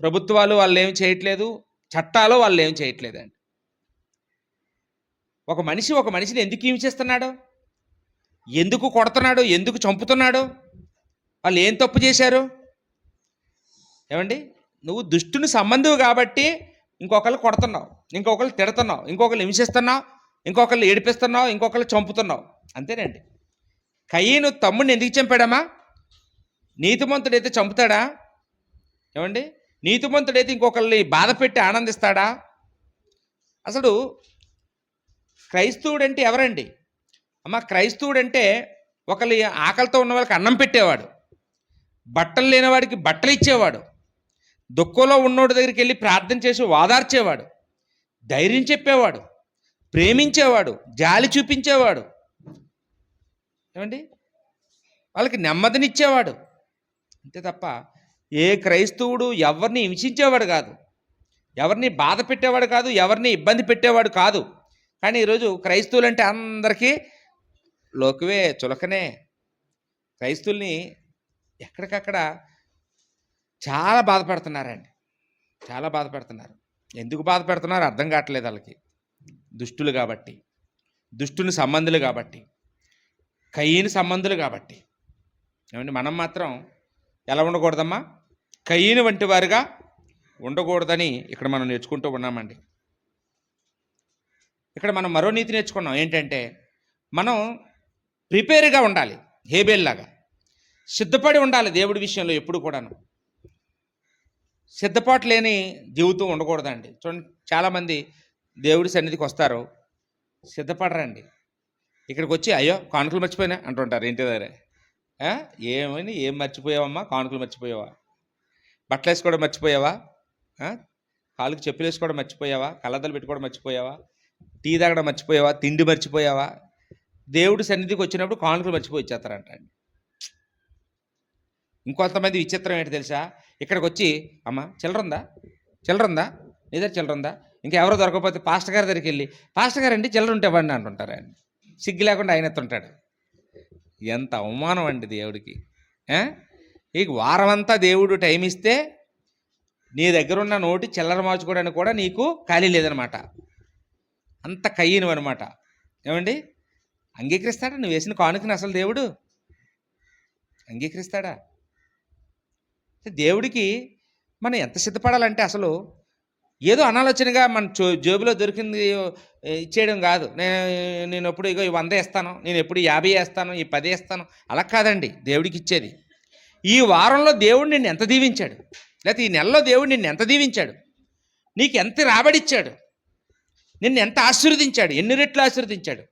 ప్రభుత్వాలు వాళ్ళు ఏమి చేయట్లేదు, చట్టాలు వాళ్ళు ఏమి చేయట్లేదండి. ఒక మనిషిని ఎందుకు హింసిస్తున్నాడు, ఎందుకు కొడుతున్నాడు, ఎందుకు చంపుతున్నాడు? వాళ్ళు ఏం తప్పు చేశారు? ఏమండి, నువ్వు దుష్టుని సంబంధం కాబట్టి ఇంకొకళ్ళు కొడుతున్నావు, ఇంకొకళ్ళు తిడుతున్నావు, ఇంకొకళ్ళు హింసిస్తున్నావు, ఇంకొకళ్ళు ఏడిపిస్తున్నావు, ఇంకొకళ్ళు చంపుతున్నావు, అంతేనండి. కయ్యను తమ్ముడిని ఎందుకు చంపాడమ్మా? నీతిమంతుడైతే చంపుతాడా? ఏమండి, నీతిమంతుడైతే ఇంకొకళ్ళని బాధ పెట్టి ఆనందిస్తాడా? అసలు క్రైస్తవుడంటే ఎవరండి అమ్మ? క్రైస్తవుడంటే ఒకళ్ళు ఆకలితో ఉన్న వాళ్ళకి అన్నం పెట్టేవాడు, బట్టలు లేనివాడికి బట్టలు ఇచ్చేవాడు, దుఃఖంలో ఉన్నోడి దగ్గరికి వెళ్ళి ప్రార్థన చేసి ఓదార్చేవాడు, ధైర్యం చెప్పేవాడు, ప్రేమించేవాడు, జాలి చూపించేవాడు, ఏమండి వాళ్ళకి నెమ్మదినిచ్చేవాడు. అంతే తప్ప ఏ క్రైస్తవుడు ఎవరిని హింసించేవాడు కాదు, ఎవరిని బాధ పెట్టేవాడు కాదు, ఎవరిని ఇబ్బంది పెట్టేవాడు కాదు. కానీ ఈరోజు క్రైస్తవులు అంటే అందరికీ లోకువే, చులకనే. క్రైస్తవుల్ని ఎక్కడికక్కడ చాలా బాధపెడుతున్నారండి, చాలా బాధపెడుతున్నారు. ఎందుకు బాధపెడుతున్నారో అర్థం కావట్లేదు వాళ్ళకి. దుష్టులు కాబట్టి, దుష్టుని సంబంధులు కాబట్టి, కయ్యని సంబంధులు కాబట్టి. ఏమంటే మనం మాత్రం ఎలా ఉండకూడదమ్మా? కయ్యని వంటి వారుగా ఉండకూడదని ఇక్కడ మనం నేర్చుకుంటూ ఉన్నామండి. ఇక్కడ మనం మరో నీతి నేర్చుకున్నాం. ఏంటంటే మనం ప్రిపేర్గా ఉండాలి, హేబేల్లాగా సిద్ధపడి ఉండాలి దేవుడి విషయంలో. ఎప్పుడు కూడాను సిద్ధపాటు లేని జీవితం ఉండకూడదండి. చూడండి, చాలామంది దేవుడి సన్నిధికి వస్తారు, సిద్ధపడరండి. ఇక్కడికి వచ్చి అయ్యో కానుకలు మర్చిపోయినా అంటుంటారు. ఇంటి దగ్గర ఏం మర్చిపోయావమ్మా? కానుకలు మర్చిపోయావా? బట్టలు వేసుకోవడం మర్చిపోయావా? కాళ్ళకి చెప్పులు వేసుకోవడం మర్చిపోయావా? కళ్ళద్దాలు పెట్టుకోవడం మర్చిపోయావా? టీ తాగడం మర్చిపోయావా? తిండి మర్చిపోయావా? దేవుడి సన్నిధికి వచ్చినప్పుడు కానుకలు మర్చిపోయి వచ్చేస్తారంట అండి. ఇంకొంతమంది విచిత్రం ఏంటి తెలుసా? ఇక్కడికి వచ్చి, అమ్మ చిల్లరుందా, చిల్లరుందా, నీ దగ్గర చిల్లరుందా, ఇంకా ఎవరో దొరకకపోతే పాస్టర్ గారి దగ్గరికి వెళ్ళి, పాస్టర్ గారు అండి చిల్లర ఉంటే ఇవ్వండి అంటుంటారు. ఆయన సిగ్గు లేకుండా ఆయన ఎత్తుంటాడు. ఎంత అవమానం అండి దేవుడికి. ఈ వారమంతా దేవుడు టైం ఇస్తే నీ దగ్గర ఉన్న నోటి చిల్లర మార్చుకోవడానికి కూడా నీకు ఖాళీ లేదనమాట. అంత కయ్యను అనమాట. ఏమండి, అంగీకరిస్తాడా నువ్వు వేసిన కానుకని? అసలు దేవుడు అంగీకరిస్తాడా? దేవుడికి మనం ఎంత సిద్ధపడాలంటే అసలు ఏదో అనాలోచనగా మన జేబులో దొరికింది ఇచ్చేయడం కాదు. నేను ఎప్పుడు ఇగో 100 వేస్తాను, నేను ఎప్పుడు 50 వేస్తాను, ఈ 10 వేస్తాను, అలా కాదండి దేవుడికి ఇచ్చేది. ఈ వారంలో దేవుడు నిన్ను ఎంత దీవించాడు, లేకపోతే ఈ నెలలో దేవుడు నిన్ను ఎంత దీవించాడు, నీకు ఎంత రాబడిచ్చాడు, నిన్ను ఎంత ఆశీర్వదించాడు, ఎన్ని రెట్లు ఆశీర్వదించాడు,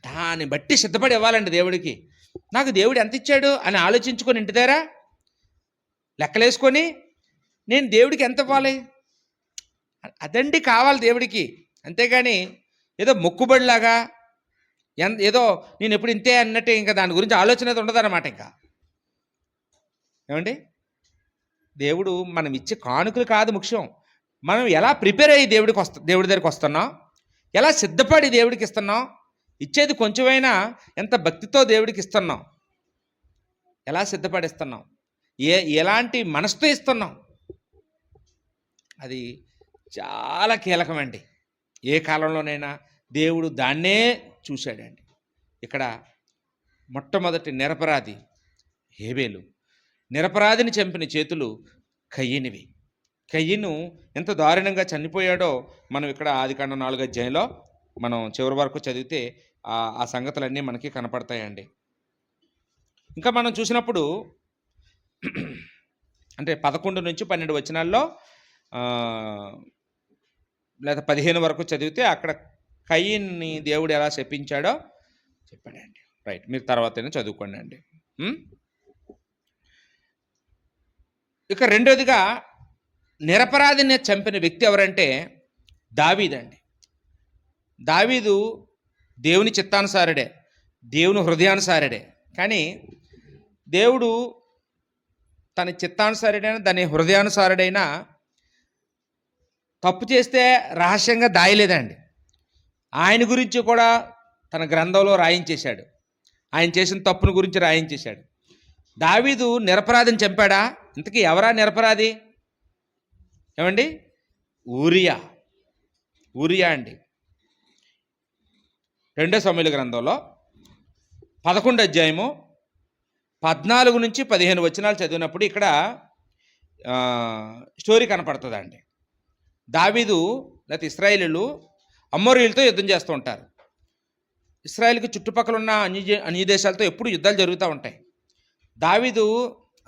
దాన్ని బట్టి సిద్ధపడి ఇవ్వాలండి దేవుడికి. నాకు దేవుడు ఎంత ఇచ్చాడు అని ఆలోచించుకొని ఇంటి దగ్గర లెక్కలేసుకొని నేను దేవుడికి ఎంత ఇవ్వాలి, అదండి కావాలి దేవుడికి. అంతేగాని ఏదో మొక్కుబడిలాగా ఏదో నేను ఎప్పుడు ఇంతే అన్నట్టు ఇంకా దాని గురించి ఆలోచన ఉండదన్నమాట. ఇంకా ఏమండి, దేవుడు మనం ఇచ్చే కానుకలు కాదు ముఖ్యం, మనం ఎలా ప్రిపేర్ అయ్యి దేవుడి దగ్గరికి వస్తున్నాం, ఎలా సిద్ధపడి దేవుడికి ఇస్తున్నాం, ఇచ్చేది కొంచెమైనా ఎంత భక్తితో దేవుడికి ఇస్తున్నాం, ఎలా సిద్ధపడిస్తున్నాం, ఎలాంటి మనసుతో ఇస్తున్నాం, అది చాలా కీలకమండి. ఏ కాలంలోనైనా దేవుడు దాన్నే చూశాడండి. ఇక్కడ మొట్టమొదటి నిరపరాధి హేబేలు, నిరపరాధిని చంపిన చేతులు కయ్యనివి. కయ్యను ఎంత దారుణంగా చనిపోయాడో మనం ఇక్కడ ఆదికాండం 4వ అధ్యాయంలో మనం చివరి వరకు చదివితే ఆ సంగతులన్నీ మనకి కనపడతాయండి. ఇంకా మనం చూసినప్పుడు అంటే 11 నుంచి 12 వచనాల్లో లేదా 15 వరకు చదివితే అక్కడ కయ్యన్ని దేవుడు ఎలా శపించాడో చెప్పాడండి. రైట్, మీరు తర్వాతైనా చదువుకోండి అండి. ఇక రెండోదిగా నిరపరాధిని చంపిన వ్యక్తి ఎవరంటే దావీదండి. దావీదు దేవుని చిత్తానుసారుడే, దేవుని హృదయానుసారుడే. కానీ దేవుడు తన చిత్తానుసారుడైన దాని హృదయానుసారుడైన తప్పు చేస్తే రహస్యంగా దాయలేదండి. ఆయన గురించి కూడా తన గ్రంథంలో రాయించేశాడు. ఆయన చేసిన తప్పును గురించి రాయించేశాడు. దావీదు నిరపరాధిని చంపాడా? ఇంతకీ ఎవరా నిరపరాధి? ఏమండి, ఊరియా అండి. 2 సమూయేలు గ్రంథంలో 11వ అధ్యాయము 14 నుంచి 15 వచనాలు చదివినప్పుడు ఇక్కడ స్టోరీ కనపడుతుందండి. దావీదు లేకపోతే ఇశ్రాయేలీలు అమోరీయులతో యుద్ధం చేస్తూ ఉంటారు. ఇశ్రాయేల్కి చుట్టుపక్కల ఉన్న అన్య దేశాలతో ఎప్పుడు యుద్ధాలు జరుగుతూ ఉంటాయి. దావీదు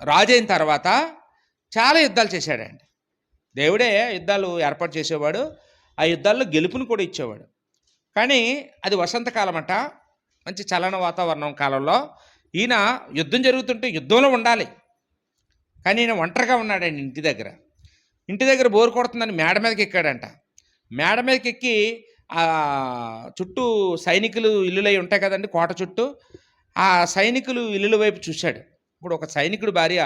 రాజు అయిన తర్వాత చాలా యుద్ధాలు చేశాడండి. దేవుడే యుద్ధాలు ఏర్పాటు చేసేవాడు, ఆ యుద్ధాల్లో గెలుపును కూడా ఇచ్చేవాడు. కానీ అది వసంతకాలం అంట, మంచి చలన వాతావరణం కాలంలో ఈయన యుద్ధం జరుగుతుంటే యుద్ధంలో ఉండాలి. కానీ ఈయన ఒంటరిగా ఉన్నాడండి. ఇంటి దగ్గర బోరు కొడుతుందని మేడ మీదకి ఎక్కాడంట. మేడ మీదకి ఎక్కి చుట్టూ సైనికులు ఇల్లులై ఉంటాయి కదండి, కోట చుట్టూ. ఆ సైనికులు ఇల్లుల వైపు చూశాడు. ఇప్పుడు ఒక సైనికుడి భార్య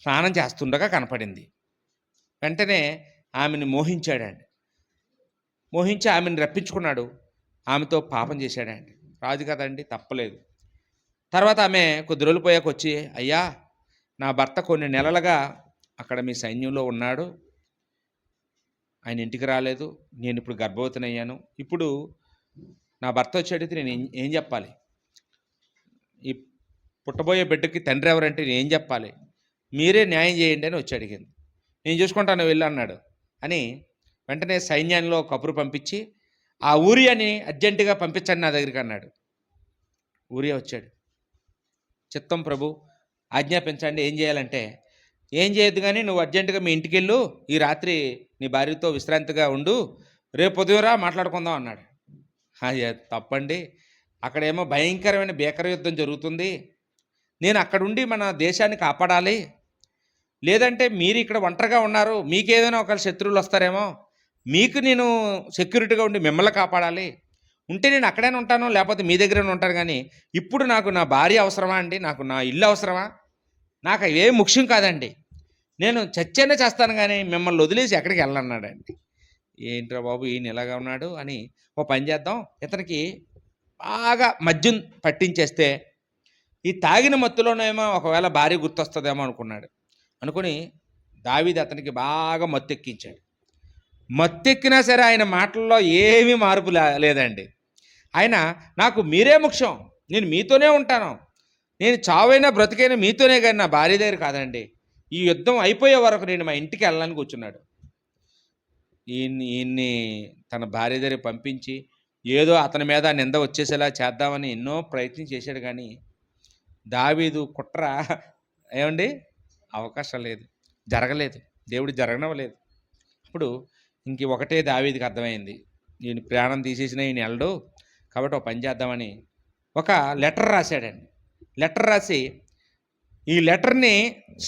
స్నానం చేస్తుండగా కనపడింది. వెంటనే ఆమెను మోహించాడండి. మోహించి ఆమెను రప్పించుకున్నాడు. ఆమెతో పాపం చేశాడండి. రాజు కదండి, తప్పలేదు. తర్వాత ఆమె కొద్ది రోజులు పోయాక వచ్చి, అయ్యా, నా భర్త కొన్ని నెలలుగా అక్కడ మీ సైన్యంలో ఉన్నాడు, ఆయన ఇంటికి రాలేదు, నేను ఇప్పుడు గర్భవతిని అయ్యాను, ఇప్పుడు నా భర్త వచ్చి అడిగితే నేను ఏం చెప్పాలి, ఈ పుట్టబోయే బిడ్డకి తండ్రి ఎవరంటే నేను ఏం చెప్పాలి, మీరే న్యాయం చేయండి అని వచ్చి అడిగింది. నేను చూసుకుంటాను వెళ్ళి అన్నాడు అని వెంటనే సైన్యంలో కబురు పంపించి ఆ ఊరియాని అర్జెంటుగా పంపించండి నా దగ్గరికి అన్నాడు. ఊరియా వచ్చాడు. చిత్తం ప్రభు, ఆజ్ఞాపించండి, ఏం చేయాలంటే, ఏం చేయొద్దు కానీ నువ్వు అర్జెంటుగా మీ ఇంటికి వెళ్ళు, ఈ రాత్రి నీ భార్యతో విశ్రాంతిగా ఉండు, రేపు ఉదయం మాట్లాడుకుందాం అన్నాడు. తప్పండి, అక్కడేమో భయంకరమైన భీకర యుద్ధం జరుగుతుంది, నేను అక్కడుండి మన దేశాన్ని కాపాడాలి, లేదంటే మీరు ఇక్కడ ఒంటరిగా ఉన్నారు, మీకేదైనా ఒకవేళ శత్రువులు వస్తారేమో, మీకు నేను సెక్యూరిటీగా ఉండి మిమ్మల్ని కాపాడాలి, ఉంటే నేను అక్కడైనా ఉంటాను, లేకపోతే మీ దగ్గరనే ఉంటాను. కానీ ఇప్పుడు నాకు నా భార్య అవసరమా అండి? నాకు నా ఇల్లు అవసరమా? నాకు అవేం ముఖ్యం కాదండి. నేను చచ్చైనా చేస్తాను కానీ మిమ్మల్ని వదిలేసి ఎక్కడికి వెళ్ళనన్నాడండి. ఏంట్రా బాబు ఈయన ఇలాగా ఉన్నాడు అని, ఓ పని చేద్దాం, ఇతనికి బాగా మద్యం పట్టించేస్తే ఈ తాగిన మత్తులోనేమో ఒకవేళ భార్య గుర్తొస్తుందేమో అనుకున్నాడు. అనుకుని దావీదు అతనికి బాగా మత్తెక్కించాడు. మత్తెక్కినా సరే ఆయన మాటల్లో ఏమీ మార్పు లేదండి. ఆయన నాకు మీరే ముఖ్యం, నేను మీతోనే ఉంటాను, నేను చావైనా బ్రతికైనా మీతోనే కానీ నా భార్య దగ్గర కాదండి, ఈ యుద్ధం అయిపోయే వరకు నేను మా ఇంటికి వెళ్ళాలని కూర్చున్నాడు. ఈయన్ని తన భార్య దగ్గర పంపించి ఏదో అతని మీద నింద వచ్చేసేలా చేద్దామని ఎన్నో ప్రయత్నం చేశాడు. కానీ దావీదు కుట్ర ఏమండి అవకాశం లేదు, జరగలేదు, దేవుడు జరగనవ్వలేదు. అప్పుడు ఇంక ఒకటే దావీదుకి అర్థమైంది, ఈయన ప్రాణం తీసేసిన ఈయన వెళ్ళడు, కాబట్టి ఒక పని చేద్దామని ఒక లెటర్ రాశాడండి. లెటర్ రాసి ఈ లెటర్ని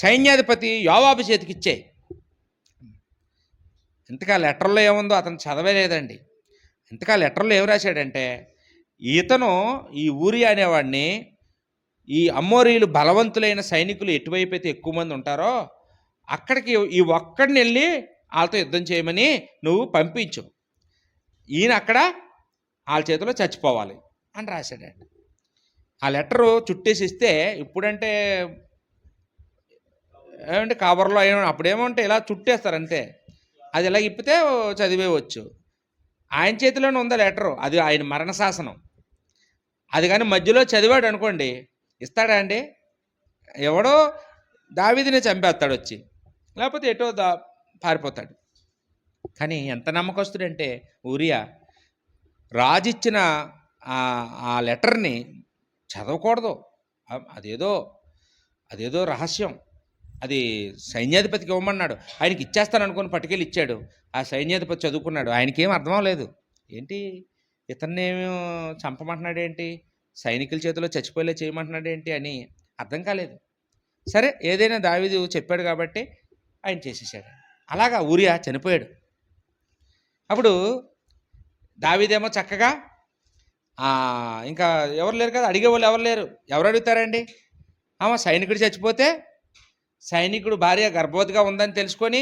సైన్యాధిపతి యోవాబు చేతికి ఇచ్చాయి. ఇంతకా లెటర్లో ఏముందో అతను చదవలేదండి. ఇంతకా లెటర్లో ఏం రాశాడంటే, ఇతను ఈ ఊరియా అనేవాడిని ఈ అమ్మోరీయులు బలవంతులైన సైనికులు ఎటువైపు అయితే ఎక్కువ మంది ఉంటారో అక్కడికి ఈ ఒక్కడిని వెళ్ళి వాళ్ళతో యుద్ధం చేయమని నువ్వు పంపించు, ఈయన అక్కడ వాళ్ళ చేతిలో చచ్చిపోవాలి అని రాశాడండి. ఆ లెటరు చుట్టేసి ఇస్తే, ఇప్పుడంటే ఏమంటే కవర్లో ఏమో, అప్పుడేమంటే ఇలా చుట్టేస్తారంతే, అది ఇలా ఇప్పితే చదివేవచ్చు. ఆయన చేతిలోనే ఉందా లెటరు, అది ఆయన మరణ శాసనం. అది కానీ మధ్యలో చదివాడు అనుకోండి, ఇస్తాడా అండి? ఎవడో దావీదుని చంపేస్తాడు వచ్చి, లేకపోతే ఎటో పారిపోతాడు. కానీ ఎంత నమ్మకస్తుడంటే ఊరియా రాజిచ్చిన ఆ లెటర్ని చదవకూడదు, అదేదో రహస్యం, అది సైన్యాధిపతికి ఇవ్వమన్నాడు, ఆయనకి ఇచ్చేస్తాను అనుకుని పట్టుకెళ్ళి ఇచ్చాడు. ఆ సైన్యాధిపతి చదువుకున్నాడు, ఆయనకేం అర్థం అవ్వలేదు. ఏంటి ఇతన్నేమో చంపమంటున్నాడు ఏంటి, సైనికుల చేతిలో చచ్చిపోయేలా చేయమంటున్నాడు ఏంటి అని అర్థం కాలేదు. సరే ఏదైనా దావీదు చెప్పాడు కాబట్టి ఆయన చేసేసాడు. అలాగా ఊరియా చనిపోయాడు. అప్పుడు దావీదేమో చక్కగా ఇంకా ఎవరు లేరు కదా, అడిగేవాళ్ళు ఎవరు లేరు, ఎవరు అడుగుతారండి? సైనికుడు చచ్చిపోతే సైనికుడు భార్య గర్భవతిగా ఉందని తెలుసుకొని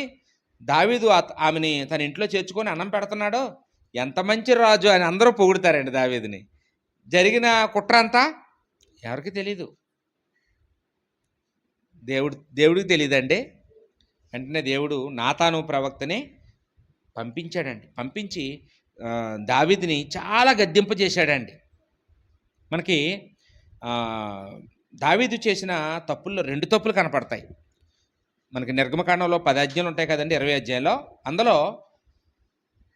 దావీదు ఆమెని తన ఇంట్లో చేర్చుకొని అన్నం పెడుతున్నాడు, ఎంత మంచి రాజు అని అందరూ పొగుడుతారండి దావీదుని. జరిగిన కుట్ర అంతా ఎవరికి తెలీదు, దేవుడికి తెలియదండి. వెంటనే దేవుడు నాతాను ప్రవక్తని పంపించాడండి. పంపించి దావీదుని చాలా గద్దింపజేశాడండి. మనకి దావీదు చేసిన తప్పుల్లో 2 తప్పులు కనపడతాయి మనకి. నిర్గమకాండంలో 10 అధ్యాయాలు ఉంటాయి కదండి, 20 అధ్యాయంలో. అందులో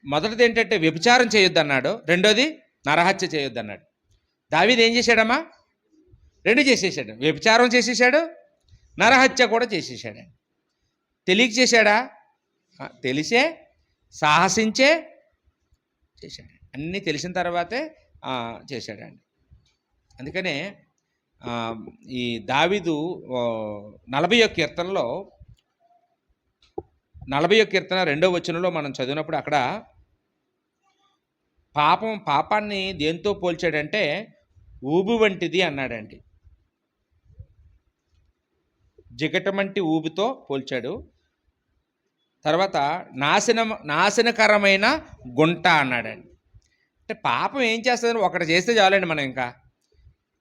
మొదటిది ఏంటంటే వ్యభిచారం చేయొద్దు అన్నాడు, రెండోది నరహత్య చేయొద్దు అన్నాడు. దావీదు ఏం చేశాడమ్మా? 2 చేసేసాడు. వ్యభిచారం చేసేసాడు, నరహత్య కూడా చేసేసాడు. తెలియక చేశాడా? తెలిసే సాహసించే చేశాడు. అన్నీ తెలిసిన తర్వాతే చేశాడండి. అందుకనే ఈ దావీదు 40వ కీర్తనలో 40వ కీర్తన 2వ వచనంలో మనం చదివినప్పుడు అక్కడ పాపాన్ని దేంతో పోల్చాడంటే ఊబు వంటిది అన్నాడండి. జిగటమంటి ఊబితో పోల్చాడు. తర్వాత నాశనకరమైన గుంట అన్నాడండి. అంటే పాపం ఏం చేస్తుందని ఒకటి చేస్తే చాలండి, మనం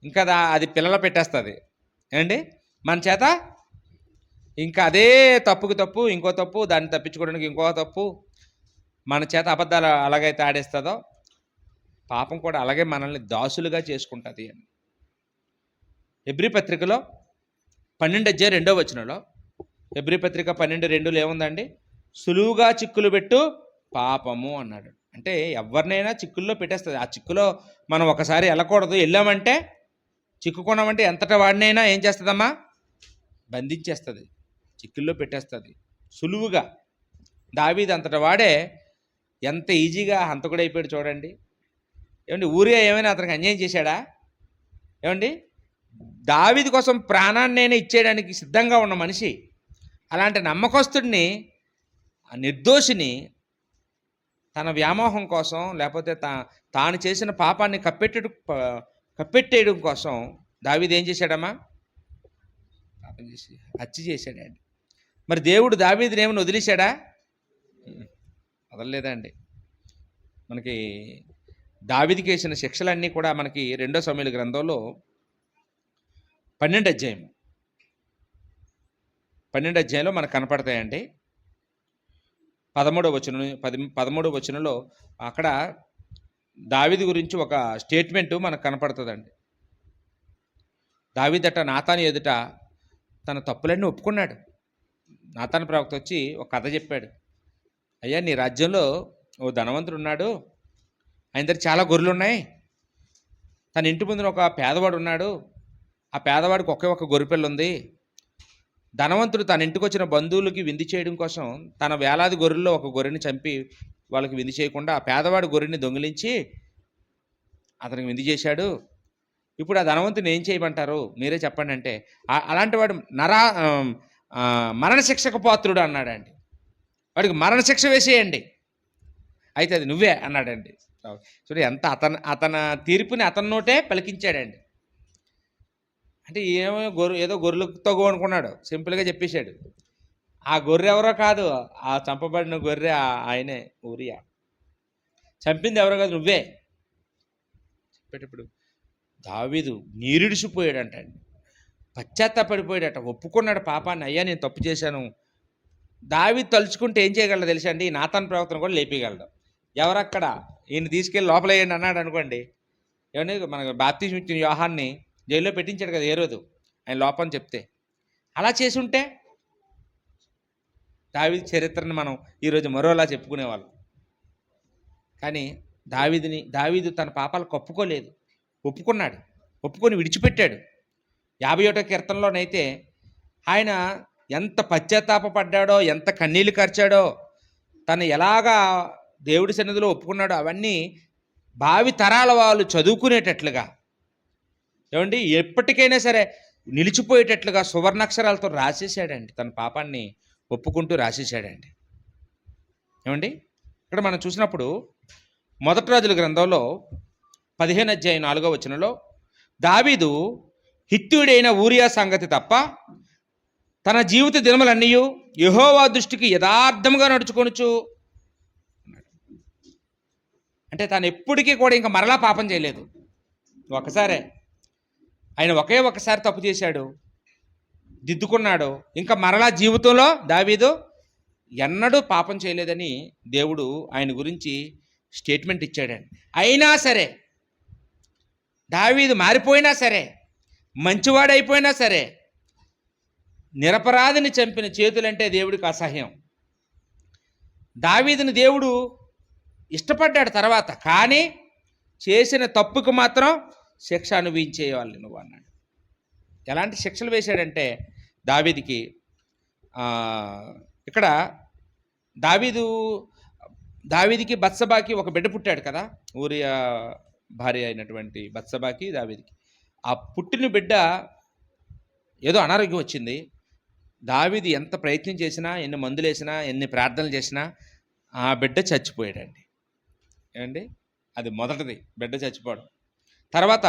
ఇంకా అది పిల్లలు పెట్టేస్తుంది ఏమండి మన చేత. ఇంకా అదే తప్పుకు తప్పు, ఇంకో తప్పు, దాన్ని తప్పించుకోవడానికి ఇంకో తప్పు, మన చేత అబద్ధాలు అలాగైతే ఆడేస్తుందో పాపం కూడా అలాగే మనల్ని దాసులుగా చేసుకుంటుంది అని. హెబ్రీ పత్రికలో 12 అధ్యాయం 2వ వచనంలో, హెబ్రీ పత్రిక 12:2లో ఏముందండి? సులువుగా చిక్కులు పెట్టు పాపము అన్నాడు. అంటే ఎవరినైనా చిక్కుల్లో పెట్టేస్తుంది. ఆ చిక్కులో మనం ఒకసారి వెళ్ళకూడదు, వెళ్ళామంటే చిక్కుకున్నామంటే ఎంతటి వాడినైనా ఏం చేస్తుందమ్మా? బంధించేస్తుంది, చిక్కుల్లో పెట్టేస్తుంది సులువుగా. దావీదు అంతటి వాడే ఎంత ఈజీగా హంతకుడు అయిపోయాడు చూడండి. ఏమండి ఊరియా ఏమైనా అతనికి అన్యాయం చేశాడా? ఏమండి దావీదు కోసం ప్రాణాన్ని ఇచ్చేయడానికి సిద్ధంగా ఉన్న మనిషి అలాంటి నమ్మకస్తుడిని, ఆ నిర్దోషిని తన వ్యామోహం కోసం, లేకపోతే తాను చేసిన పాపాన్ని కప్పెట్టేయడం కోసం దావీదు ఏం చేశాడమ్మా? పాపం చేసి హత్య చేశాడండి. మరి దేవుడు దావీదుని ఏమైనా వదిలేశాడా? వదలలేదండి. మనకి దావీదుకి వేసిన శిక్షలన్నీ కూడా మనకి 2 సమూయేలు గ్రంథంలో 12 అధ్యాయంలో మనకు కనపడతాయండి. 13వ వచనంలో అక్కడ దావీదు గురించి ఒక స్టేట్మెంటు మనకు కనపడుతుందండి. దావీదట నాతాను ఎదుట తన తప్పులన్నీ ఒప్పుకున్నాడు. నాతాను ప్రవక్త వచ్చి ఒక కథ చెప్పాడు. అయ్యా, నీ రాజ్యంలో ఓ ధనవంతుడు ఉన్నాడు, ఆయన దగ్గర చాలా గొర్రెలు ఉన్నాయి. తన ఇంటి ముందున ఒక పేదవాడు ఉన్నాడు, ఆ పేదవాడికి ఒకే ఒక గొర్రెపిల్ల ఉంది. ధనవంతుడు తన ఇంటికి వచ్చిన బంధువులకి విందు చేయడం కోసం తన వేలాది గొర్రెల్లో ఒక గొర్రెని చంపి వాళ్ళకి విందు చేయకుండా ఆ పేదవాడి గొర్రెని దొంగిలించి అతనికి విందు చేశాడు. ఇప్పుడు ఆ ధనవంతుని ఏం చేయమంటారు, మీరే చెప్పండి అంటే, అలాంటి వాడు మరణశిక్షకు పాత్రుడు అన్నాడండి. వాడికి మరణశిక్ష వేసేయండి, అయితే అది నువ్వే అన్నాడండి. చూడండి, ఎంత అతని తీర్పుని అతని నోటే పలికించాడండి. అంటే ఏదో గొర్రెలతో అనుకున్నాడు, సింపుల్గా చెప్పేశాడు. ఆ గొర్రె ఎవరో కాదు, ఆ చంపబడిన గొర్రె ఆయనే, ఊరియా. చంపింది ఎవరో కాదు, నువ్వే. చెప్పేటప్పుడు దావీదు నీరిడిసిపోయాడంట అండి, పశ్చాత్తాపడిపోయాడట, ఒప్పుకున్నాడు పాపాన్ని. అయ్యా, నేను తప్పు చేశాను. దావీదు తలుచుకుంటే ఏం చేయగలడు తెలుసా అండి? నాతాను ప్రవక్తను కూడా లేపేయగలడు. ఎవరక్కడ ఈయన తీసుకెళ్ళి లోపలేయండి అన్నాడు అనుకోండి, ఏమండి, మనకు బాప్తిజం ఇచ్చిన యోహాన్ని జైల్లో పెట్టించాడు కదా ఏ రోజు, ఆయన లోపం చెప్తే. అలా చేసి ఉంటే దావీదు చరిత్రను మనం ఈరోజు మరోలా చెప్పుకునేవాళ్ళం. కానీ దావీదు తన పాపాలు ఒప్పుకోలేదు, ఒప్పుకున్నాడు, ఒప్పుకొని విడిచిపెట్టాడు. 51వ కీర్తనలోనైతే ఆయన ఎంత పశ్చాత్తాపడ్డాడో, ఎంత కన్నీళ్లు కార్చాడో, తను ఎలాగా దేవుడి సన్నిధిలో ఒప్పుకున్నాడో అవన్నీ భావి తరాల వాళ్ళు చదువుకునేటట్లుగా, ఏమండి, ఎప్పటికైనా సరే నిలిచిపోయేటట్లుగా సువర్ణాక్షరాలతో రాసేసాడండి. తన పాపాన్ని ఒప్పుకుంటూ రాసేసాడండి. ఏమండి, ఇక్కడ మనం చూసినప్పుడు 1 రాజుల గ్రంథంలో 15వ అధ్యాయం 4వ వచనంలో దావీదు హిత్తీయుడైన ఊరియా సంగతి తప్ప తన జీవిత దినములన్నీ యెహోవా దృష్టికి యథార్థంగా నడుచుకొనుచు, అంటే తాను ఎప్పటికీ కూడా ఇంకా మరలా పాపం చేయలేదు. ఒకసారే ఆయన ఒకసారి తప్పు చేశాడు, దిద్దుకున్నాడు. ఇంకా మరలా జీవితంలో దావీదు ఎన్నడూ పాపం చేయలేదని దేవుడు ఆయన గురించి స్టేట్మెంట్ ఇచ్చాడండి. అయినా సరే దావీదు మారిపోయినా సరే, మంచివాడైపోయినా సరే, నిరపరాధిని చంపిన చేతులంటే దేవుడికి అసహ్యం. దావీదుని దేవుడు ఇష్టపడ్డాడు తర్వాత, కానీ చేసిన తప్పుకు మాత్రం శిక్ష అనుభవించేవాళ్ళు నువ్వు అన్నాడు. ఎలాంటి శిక్షలు వేశాడంటే దావీదుకి, ఇక్కడ దావీదుకి బత్సబాకి ఒక బిడ్డ పుట్టాడు కదా, ఊరియా భార్య అయినటువంటి బత్సబాకి దావీదుకి. ఆ పుట్టిన బిడ్డ ఏదో అనారోగ్యం వచ్చింది. దావీదు ఎంత ప్రయత్నం చేసినా, ఎన్ని మందులు వేసినా, ఎన్ని ప్రార్థనలు చేసినా ఆ బిడ్డ చచ్చిపోయాడండి. ఏమండి, అది మొదటిది, బిడ్డ చచ్చిపోవడం. తర్వాత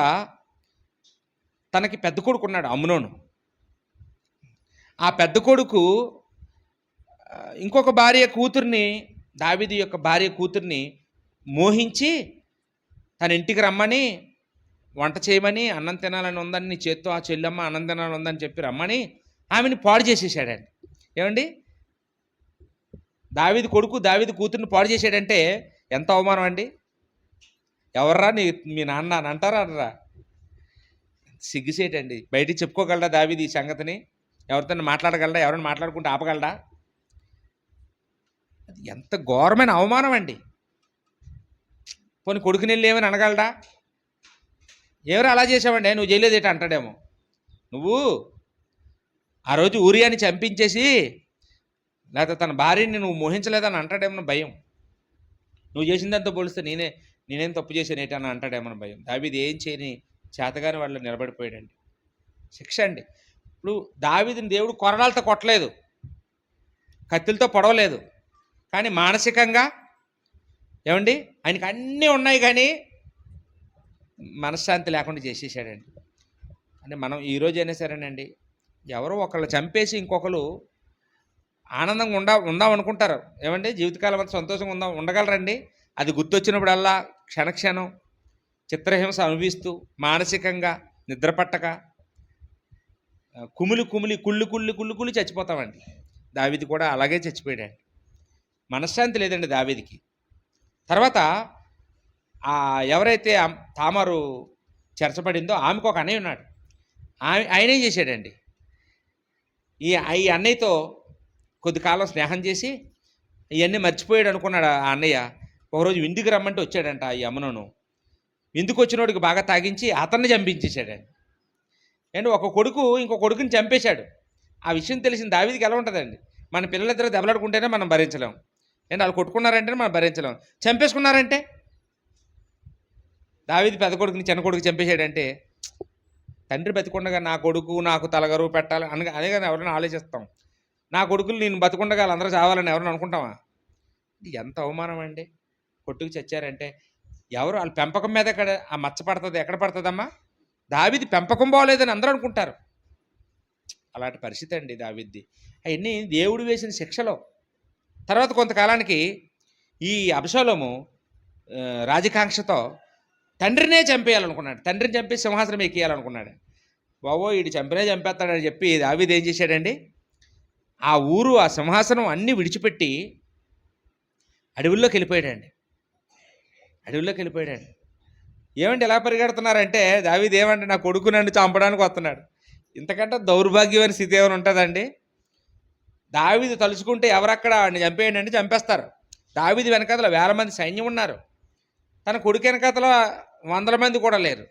తనకి పెద్ద కొడుకు ఉన్నాడు, అమ్నోను. ఆ పెద్ద కొడుకు ఇంకొక దావీదు యొక్క భార్య కూతుర్ని మోహించి తన ఇంటికి రమ్మని, వంట చేయమని, అన్నం తినాలని ఉందని, నీ చేత్తో ఆ చెల్లెమ్మ అన్నం తినాలని ఉందని చెప్పి రమ్మని ఆమెని పాడు చేసేసాడండి. ఏమండి, దావీదు కొడుకు దావీదు కూతుర్ని పాడు చేశాడంటే ఎంత అవమానం అండి. ఎవర్రా మీ నాన్న అని అంటారా అనరా? సిగ్గుసేటండి. బయటికి చెప్పుకోగలడా దావీదు ఈ సంగతిని? ఎవరితో మాట్లాడగలడా? ఎవరైనా మాట్లాడుకుంటే ఆపగలడా? అది ఎంత ఘోరమైన అవమానం అండి. పోనీ కొడుకుని వెళ్ళి ఏమని అనగలడా? ఎవరు అలా చేసావండి, నువ్వు చేయలేదేట అంటాడేమో. నువ్వు ఆ రోజు ఊరియాని చంపించేసి లేకపోతే తన భార్యని నువ్వు మోహించలేదని అంటాడేమో భయం. నువ్వు చేసిందంతా పోలిస్తే నేనేం తప్పు చేశానేటని అంటాడేమో భయం. దావీదు ఏం చేయని చేతగాని వాళ్ళు నిలబడిపోయాడండి. శిక్ష అండి. ఇప్పుడు దావీదుని దేవుడు కొరడాలతో కొట్టలేదు, కత్తులతో పొడవలేదు, కానీ మానసికంగా ఏమండి ఆయనకి అన్నీ ఉన్నాయి, కానీ మనశ్శాంతి లేకుండా చేసేసాడండి. అంటే మనం ఈరోజు అయినా సరేనండి, ఎవరో ఒకళ్ళు చంపేసి ఇంకొకరు ఆనందంగా ఉందాం అనుకుంటారు. ఏమండి జీవితకాలం అంతా సంతోషంగా ఉండగలరండి? అది గుర్తొచ్చినప్పుడల్లా క్షణక్షణం చిత్రహింస అనుభవిస్తూ మానసికంగా నిద్రపట్టక కుమిలి కుళ్ళి చచ్చిపోతామండి. దావీదు కూడా అలాగే చచ్చిపోయాడండి. మనశ్శాంతి లేదండి దావీదుకి. తర్వాత ఎవరైతే తామారు చెరచబడిందో ఆమెకు ఒక అన్నయ్య ఉన్నాడు. ఆయన ఏం చేశాడండి, ఈ అన్నయ్యతో కొద్ది కాలం స్నేహం చేసి ఇవన్నీ మర్చిపోయాడు అనుకున్నాడు ఆ అన్నయ్య. ఒకరోజు విందుకు రమ్మంటే వచ్చాడంట ఈ అమ్మనోను. విందుకు వచ్చినోడికి బాగా తాగించి అతన్ని చంపించేశాడండి. అండ్ ఒక కొడుకు ఇంకో కొడుకుని చంపేశాడు. ఆ విషయం తెలిసిన దావీదుకి ఎలా ఉంటుందండి? మన పిల్లలిద్దరూ దెబ్బలాడుకుంటేనే మనం భరించలేం, అండ్ వాళ్ళు కొట్టుకున్నారంటే మనం భరించలేం, చంపేసుకున్నారంటే. దావీదు పెద్ద కొడుకుని చిన్న కొడుకు చంపేశాడంటే, తండ్రి బతికుండగా నా కొడుకు నాకు తలగరువు పెట్టాలి అదే కానీ ఎవరైనా ఆలోచిస్తాం. నా కొడుకులు నేను బతికుండగా వాళ్ళందరూ చావాలని ఎవరైనా అనుకుంటామా? ఎంత అవమానం అండి. కొట్టుకు చచ్చారంటే ఎవరు వాళ్ళ పెంపకం మీద ఎక్కడ ఆ మచ్చ పడుతుంది? ఎక్కడ పడుతుందమ్మా? దావీదు పెంపకం బాగోలేదని అందరూ అనుకుంటారు. అలాంటి పరిస్థితి అండి దావీదుది. అవన్నీ దేవుడు వేసిన శిక్షలో. తర్వాత కొంతకాలానికి ఈ అబ్షాలోము రాజకాంక్షతో తండ్రినే చంపేయాలనుకున్నాడు. తండ్రిని చంపి సింహాసనం ఎక్కియాలనుకున్నాడు. బాబో వీడు చంపేస్తాడని చెప్పి దావీదు ఏం చేశాడండి, ఆ ఊరు ఆ సింహాసనం అన్నీ విడిచిపెట్టి అడవుల్లోకి వెళ్ళిపోయాడండి. ఏమంటే ఎలా పరిగెడుతున్నారంటే, దావీదు ఏమంటే నా కొడుకు నన్ను చంపడానికి వస్తున్నాడు. ఇంతకంటే దౌర్భాగ్యమైన స్థితి ఏమైనా ఉంటుందండి? దావీదు తలుచుకుంటే ఎవరక్కడ వాడిని చంపేయండి అంటే చంపేస్తారు. దావీదు వెనకాతల 1000 మంది సైన్యం ఉన్నారు, తన కొడుకు వెనకాతల 100 మంది కూడా లేరు.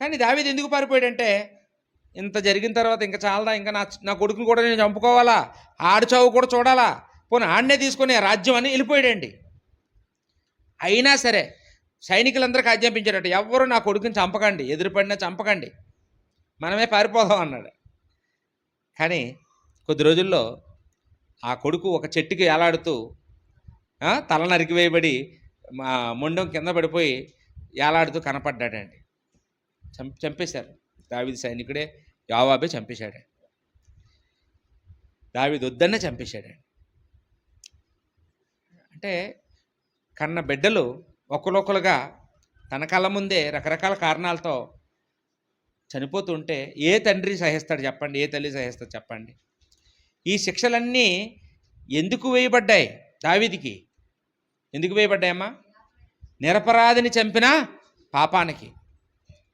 కానీ దావీదు ఎందుకు పారిపోయాడంటే, ఇంత జరిగిన తర్వాత ఇంకా చాలదా, ఇంకా నా కొడుకుని కూడా నేను చంపుకోవాలా, ఆడి చావు కూడా చూడాలా, పోనీ ఆడనే తీసుకొని రాజ్యం అని వెళ్ళిపోయాడండి. అయినా సరే సైనికులందరికీ ఆజ్ఞాపించారట, ఎవ్వరూ నా కొడుకుని చంపకండి, ఎదురుపడినా చంపకండి, మనమే పారిపోదాం అన్నాడు. కానీ కొద్ది రోజుల్లో ఆ కొడుకు ఒక చెట్టుకి ఏలాడుతూ తల నరికివేయబడి మొండం కింద పడిపోయి ఏలాడుతూ కనపడ్డాడండి. చంపేశారు. దావీదు సైనికుడే యోవాబే చంపేశాడు. దావీదు వద్దన్నే చంపేశాడండి. అంటే కన్న బిడ్డలు ఒకరొకరుగా తన కళ్ళ ముందే రకరకాల కారణాలతో చనిపోతుంటే ఏ తండ్రి సహిస్తాడు చెప్పండి? ఏ తల్లి సహిస్తాడు చెప్పండి? ఈ శిక్షలన్నీ ఎందుకు వేయబడ్డాయి దావీదుకి? ఎందుకు వేయబడ్డాయమ్మా? నిరపరాధిని చంపిన పాపానికి.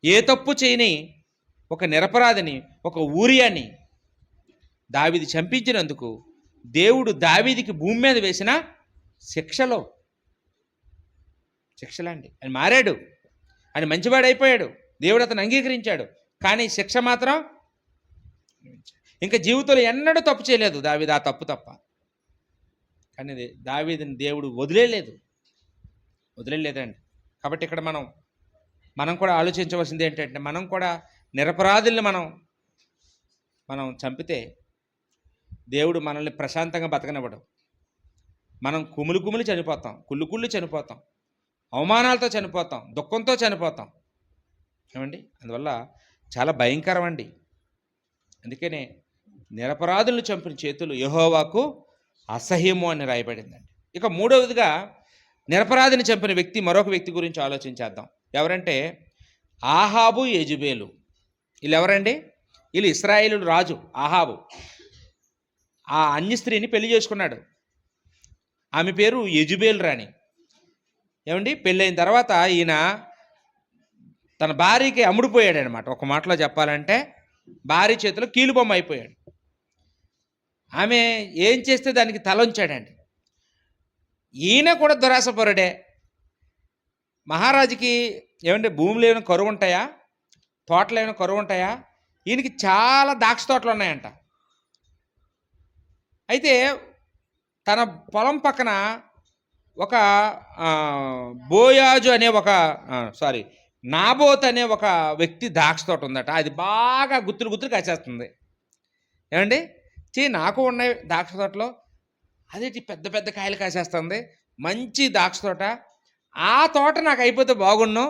ఏ తప్పు చేయని ఒక నిరపరాధిని, ఒక ఊరియాని దావీదు చంపించినందుకు దేవుడు దావీదుకి భూమి మీద వేసిన శిక్షలండి. ఆయన మారాడు, ఆయన మంచివాడైపోయాడు, దేవుడు అతను అంగీకరించాడు. కానీ శిక్ష మాత్రం ఇంకా జీవితంలో ఎన్నడూ తప్పు చేయలేదు దావీదు, ఆ తప్పు తప్ప. కానీ దావీదుని దేవుడు వదిలేదండి. కాబట్టి ఇక్కడ మనం కూడా ఆలోచించవలసింది ఏంటంటే, మనం కూడా నిరపరాధుల్ని మనం చంపితే దేవుడు మనల్ని ప్రశాంతంగా బతకనివ్వడు. మనం కుమిలి చనిపోతాం, కుళ్ళు చనిపోతాం, అవమానాలతో చనిపోతాం, దుఃఖంతో చనిపోతాం. ఏమండి? అందువల్ల చాలా భయంకరం అండి. అందుకనే నిరపరాధులను చంపిన చేతులు యెహోవాకు అసహ్యము అని రాయబడిందండి. ఇక మూడవదిగా నిరపరాధిని చంపిన వ్యక్తి, మరొక వ్యక్తి గురించి ఆలోచించేద్దాం. ఎవరంటే ఆహాబు, యెజెబెలు. వీళ్ళు ఎవరండి? వీళ్ళు ఇశ్రాయేలు రాజు ఆహాబు. ఆ అన్య స్త్రీని పెళ్లి చేసుకున్నాడు. ఆమె పేరు యెజెబెలు రాణి. ఏమండి? పెళ్ళైన తర్వాత ఈయన తన భార్యకి అమ్ముడుపోయాడు అనమాట. ఒక మాటలో చెప్పాలంటే భార్య చేతిలో కీలుబొమ్మ అయిపోయాడు. ఆమె ఏం చేస్తే దానికి తలొంచాడండి. ఈయన కూడా దురాశపరుడే. మహారాజుకి ఏమంటే భూములు ఏమైనా కరువు ఉంటాయా, తోటలు ఏమైనా కరువు ఉంటాయా? ఈయనకి చాలా ద్రాక్ష తోటలు ఉన్నాయంట. అయితే తన పొలం పక్కన ఒక బోయాజు అనే నాబోత్ అనే ఒక వ్యక్తి ద్రాక్ష తోట ఉందట. అది బాగా గుత్తులు కాసేస్తుంది. ఏమండి? నాకు ఉన్నాయి ద్రాక్ష తోటలో, అదేంటి పెద్ద పెద్ద కాయలు కాసేస్తుంది, మంచి ద్రాక్ష తోట, ఆ తోట నాకు అయిపోతే బాగుండు,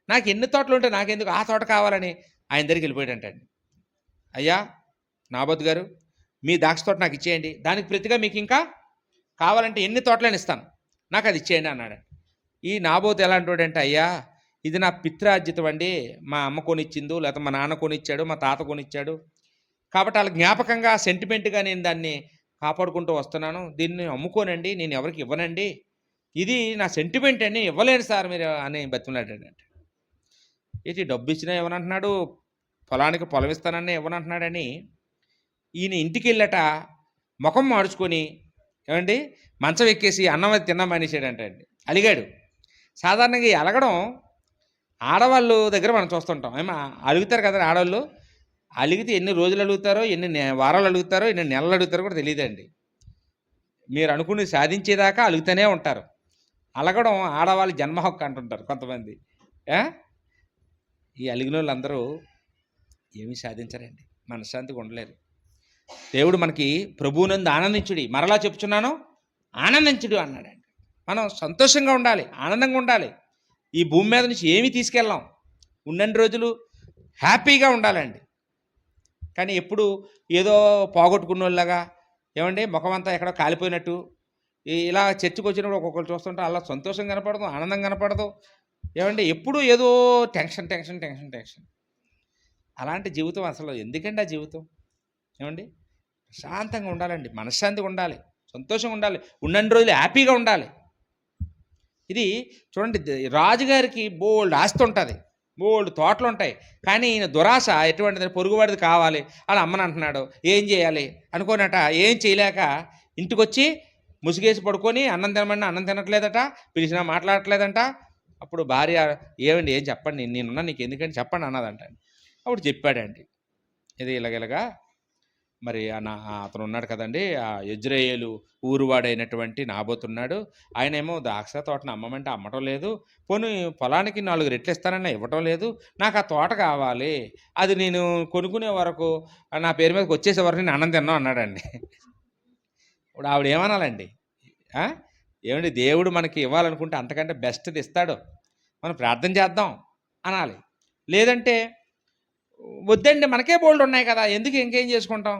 నాకు ఎన్ని తోటలు ఉంటే నాకెందుకు ఆ తోట కావాలని ఆయన దగ్గరికి వెళ్ళిపోయాడంటండి. అయ్యా నాబోతు గారు, మీ ద్రాక్ష తోట నాకు ఇచ్చేయండి, దానికి ప్రతిగా మీకు ఇంకా కావాలంటే ఎన్ని తోటలని ఇస్తాను, నాకు అది ఇచ్చేయండి అన్నాడు. ఈ నాబోతు ఎలా అంటాడంటే, అయ్యా ఇది నా పిత్రార్జితం అండి, మా అమ్మ కొనిచ్చిందో లేకపోతే మా నాన్న కొనిచ్చాడు, మా తాత కొనిచ్చాడు, కాబట్టి వాళ్ళ జ్ఞాపకంగా సెంటిమెంట్గా నేను దాన్ని కాపాడుకుంటూ వస్తున్నాను, దీన్ని అమ్ముకోనండి, నేను ఎవరికి ఇవ్వనండి, ఇది నా సెంటిమెంట్ అండి, ఇవ్వలేను సార్ మీరు అని బతిమలాడాడంట. ఏంటి డబ్బు ఇచ్చినా ఇవ్వనంటున్నాడు, పొలానికి పొలం ఇస్తానని ఇవ్వనంటున్నాడని ఈయన ఇంటికి వెళ్ళట ముఖం మార్చుకొని ఏమండి మంచం ఎక్కేసి అన్నం అది తిన్నాం అనేసాడంట అండి. అలిగాడు. సాధారణంగా ఈ అలగడం ఆడవాళ్ళు దగ్గర మనం చూస్తుంటాం. ఏమో అలుగుతారు కదా ఆడవాళ్ళు, అలిగితే ఎన్ని రోజులు అడుగుతారో, ఎన్ని వారాలు అడుగుతారో, ఎన్ని నెలలు అడుగుతారో కూడా తెలియదండి. మీరు అనుకుని సాధించేదాకా అలుగుతూనే ఉంటారు. అలగడం ఆడవాళ్ళ జన్మ హక్కు అంటుంటారు కొంతమంది. ఈ అలిగిన వాళ్ళందరూ ఏమీ సాధించరండి, మనశ్శాంతిగా ఉండలేరు. దేవుడు మనకి ప్రభువునందు ఆనందించుడి, మరలా చెప్తున్నాను ఆనందించుడు అన్నాడండి. మనం సంతోషంగా ఉండాలి, ఆనందంగా ఉండాలి. ఈ భూమి మీద నుంచి ఏమీ తీసుకెళ్ళాం, ఉన్నన్ని రోజులు హ్యాపీగా ఉండాలండి. కానీ ఎప్పుడు ఏదో పోగొట్టుకున్న వాళ్ళగా ఏమండి ముఖం అంతా ఎక్కడో కాలిపోయినట్టు ఇలా చర్చకు వచ్చినప్పుడు ఒక్కొక్కరు చూస్తుంటే అలా సంతోషం కనపడదు, ఆనందం కనపడదు. ఏమండి ఎప్పుడు ఏదో టెన్షన్ టెన్షన్ టెన్షన్ టెన్షన్. అలాంటి జీవితం అసలు ఎందుకండి ఆ జీవితం? ఏమండి ప్రశాంతంగా ఉండాలండి, మనశ్శాంతిగా ఉండాలి, సంతోషంగా ఉండాలి, ఉన్నన్ని రోజులు హ్యాపీగా ఉండాలి. ఇది చూడండి, రాజుగారికి బోల్డ్ ఆస్తి ఉంటుంది, బోల్డ్ తోటలు ఉంటాయి, కానీ ఈయన దురాశ ఎటువంటిది, పొరుగువాడిది కావాలి అలా అమ్మని అంటున్నాడు. ఏం చేయాలి అనుకోనట, ఏం చేయలేక ఇంటికి వచ్చి ముసుగేసి పడుకొని అన్నం తినమని అన్నం తినట్లేదట, పిలిచినా మాట్లాడట్లేదంట. అప్పుడు భార్య ఏమండి ఏం చెప్పండి, నేనున్నా నీకు ఎందుకంటే చెప్పండి అన్నదంట. అప్పుడు చెప్పాడండి, ఇది ఇలాగ మరి అతను ఉన్నాడు కదండి, ఆ యెజ్రెయేలు ఊరువాడైనటువంటి నాబోతున్నాడు, ఆయనేమో ద్రాక్ష తోటను అమ్మమంటే అమ్మటం లేదు, పోనీ పొలానికి 4 రెట్లు ఇస్తానన్నా ఇవ్వటం లేదు, నాకు ఆ తోట కావాలి, అది నేను కొనుక్కునే వరకు నా పేరు మీదకి వచ్చేసే వరకు నేను అన్నం తిన్నాను అన్నాడండి. ఇప్పుడు ఆవిడ ఏమనాలండి? ఏమండి దేవుడు మనకి ఇవ్వాలనుకుంటే అంతకంటే బెస్ట్ది ఇస్తాడు, మనం ప్రార్థన చేద్దాం అనాలి. లేదంటే వద్దండి మనకే బోల్డ్ ఉన్నాయి కదా, ఎందుకు ఇంకేం చేసుకుంటాం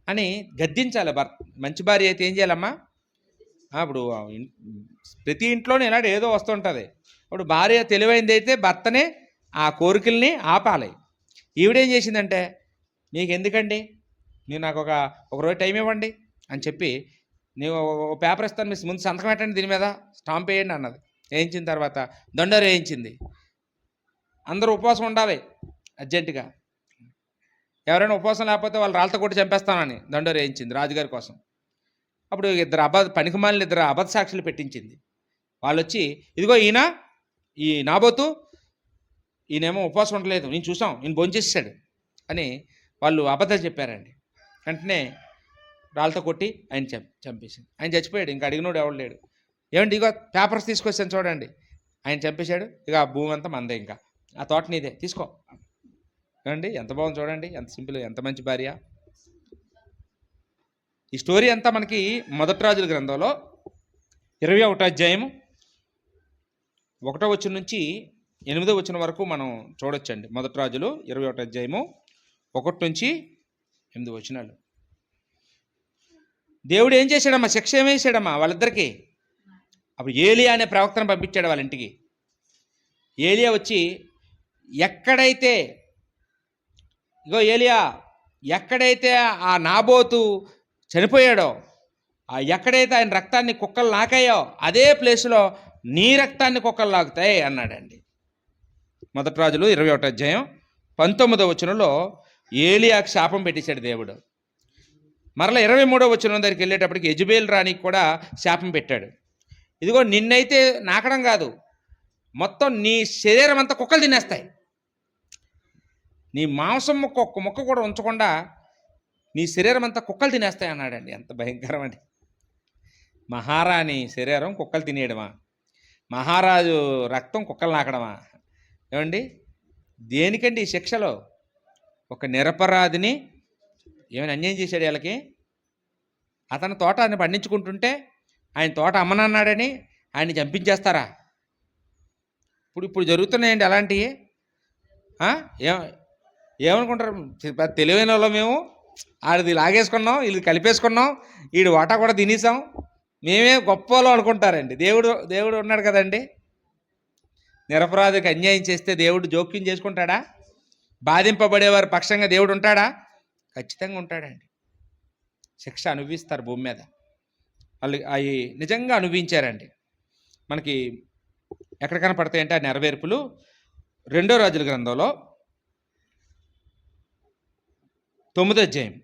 అని గద్దించాలి. మంచి భార్య అయితే ఏం చేయాలమ్మా? ఇప్పుడు ప్రతి ఇంట్లోనే ఇలాంటి ఏదో వస్తుంటుంది. ఇప్పుడు భార్య తెలివైంది అయితే భర్తనే ఆ కోరికల్ని ఆపాలి. ఈవిడేం చేసిందంటే, మీకు ఎందుకండి, మీరు నాకు ఒక రోజు టైం ఇవ్వండి అని చెప్పి, నేను పేపర్ ఇస్తాను, మీ ముందు సంతకం పెట్టండి, దీని మీద స్టాంప్ వేయండి అన్నది. వేయించిన తర్వాత దండోరు వేయించింది. అందరూ ఉపవాసం ఉండాలి అర్జెంటుగా, ఎవరైనా ఉపవాసం లేకపోతే వాళ్ళు రాళ్ళతో కొట్టి చంపేస్తానని దండోరు వేయించింది రాజుగారి కోసం. అప్పుడు పనికిమాలిన ఇద్దరు అబద్ధ సాక్షులు పెట్టించింది. వాళ్ళు వచ్చి, ఇదిగో ఈయన ఈ నాబోతు, ఈయనేమో ఉపవాసం ఉండలేదు, నేను చూసాం, ఈయన భోంచేసాడు అని వాళ్ళు అబద్ధాలు చెప్పారండి. వెంటనే రాళ్ళతో కొట్టి ఆయన చంపేసింది. ఆయన చచ్చిపోయాడు, ఇంకా అడిగినోడు ఎవడు లేడు. ఏమండి ఇగో పేపర్స్ తీసుకొచ్చాను చూడండి, ఆయన చంపేశాడు, ఇక ఆ భూమి అంతా మందే, ఇంకా ఆ తోట నీదే తీసుకో. ఏమండి ఎంత బాగుంది చూడండి, ఎంత సింపుల్, ఎంత మంచి భార్య. ఈ స్టోరీ అంతా మనకి మొదటి రాజుల గ్రంథంలో 21వ అధ్యాయం 1వ వచనం నుంచి 8వ వచనం వరకు మనం చూడొచ్చండి. మొదటి రాజులు 21వ అధ్యాయము 1 నుంచి 8 వచనాలు. దేవుడు ఏం చేశాడమ్మా? శిక్ష ఏమేసాడమ్మా వాళ్ళిద్దరికి? అప్పుడు ఏలియా అనే ప్రవక్తను పంపించాడు వాళ్ళ ఇంటికి. ఏలియా వచ్చి ఎక్కడైతే, ఇగో ఏలియా, ఎక్కడైతే ఆ నాబోతు చనిపోయాడో, ఎక్కడైతే ఆయన రక్తాన్ని కుక్కలు నాకాయో అదే ప్లేస్లో నీ రక్తాన్ని కుక్కలు లాగుతాయి అన్నాడండి. మొదటి రాజులు 21వ అధ్యాయం 19వ వచనంలో ఏలియాకు శాపం పెట్టేశాడు దేవుడు. మరలా 23వ వచనం దగ్గరికి వెళ్ళేటప్పటికి యెజబెల్ రాణికి కూడా శాపం పెట్టాడు. ఇదిగో నిన్నైతే నాకడం కాదు, మొత్తం నీ శరీరం అంతా కుక్కలు తినేస్తాయి, నీ మాంసం ఒక్క ముక్క కూడా ఉంచకుండా నీ శరీరం అంతా కుక్కలు తినేస్తాయి అన్నాడండి. ఎంత భయంకరం అండి! మహారాణి శరీరం కుక్కలు తినేయడమా? మహారాజు రక్తం కుక్కలు నాకడమా? ఏమండి దేనికండి ఈ శిక్షలో? ఒక నిరపరాధిని ఏమైనా అన్యాయం చేశాడు వీళ్ళకి? అతని తోట ఆయన పండించుకుంటుంటే ఆయన తోట అమ్మనన్నాడని ఆయన్ని చంపించేస్తారా? ఇప్పుడు జరుగుతున్నాయండి అలాంటివి. ఏ ఏమనుకుంటారు? తెలివైన వాళ్ళు మేము, ఆడిది లాగేసుకున్నాం, ఇది కలిపేసుకున్నాం, వీడి వాటా కూడా తినేసాం, మేమే గొప్ప వాళ్ళు అనుకుంటారండి. దేవుడు ఉన్నాడు కదండి. నిరపరాధికి అన్యాయం చేస్తే దేవుడు జోక్యం చేసుకుంటాడా? బాధింపబడేవారి పక్షంగా దేవుడు ఉంటాడా? ఖచ్చితంగా ఉంటాడండి. శిక్ష అనుభవిస్తారు భూమి మీద. వాళ్ళు అవి నిజంగా అనుభవించారండి. మనకి ఎక్కడ కనపడతాయంటే ఆ నెరవేర్పులు 2 రాజుల గ్రంథంలో 9వ అధ్యాయం.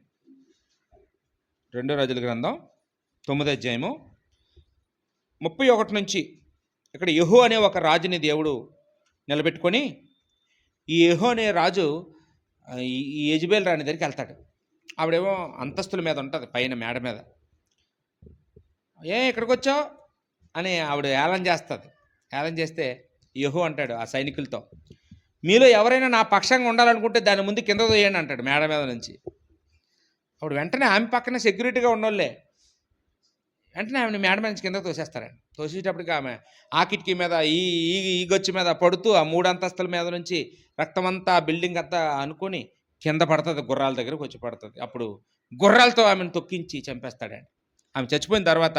2 రాజుల గ్రంథం 9వ అధ్యాయము 31 నుంచి. ఇక్కడ యెహూ అనే ఒక రాజుని దేవుడు నిలబెట్టుకొని, ఈ యెహూ అనే రాజు ఈ యెజబెల్ రాణి దగ్గరికి వెళ్తాడు. ఆవిడేమో అంతస్తుల మీద ఉంటుంది, పైన మేడ మీద. ఇక్కడికి వచ్చావు అని ఆవిడ ఏలం చేస్తుంది. ఏలం చేస్తే యెహూ అంటాడు ఆ సైనికులతో, మీలో ఎవరైనా నా పక్షంగా ఉండాలనుకుంటే దాని ముందు కింద తోయండి అంటాడు మేడ మీద నుంచి. అప్పుడు వెంటనే ఆమె పక్కన సెక్యూరిటీగా ఉన్నోళ్ళే వెంటనే ఆమెను మేడ మీద నుంచి కింద తోసేస్తారండి. తోసేటప్పటికి ఆమె ఆ కిటికీ మీద ఈ గొచ్చు మీద పడుతూ ఆ 3 అంతస్తుల మీద నుంచి రక్తమంతా బిల్డింగ్ అంతా అనుకొని కింద పడుతుంది, గుర్రాల దగ్గరకు వచ్చి పడుతుంది. అప్పుడు గుర్రాలతో ఆమెను తొక్కించి చంపేస్తాడండి. ఆమె చచ్చిపోయిన తర్వాత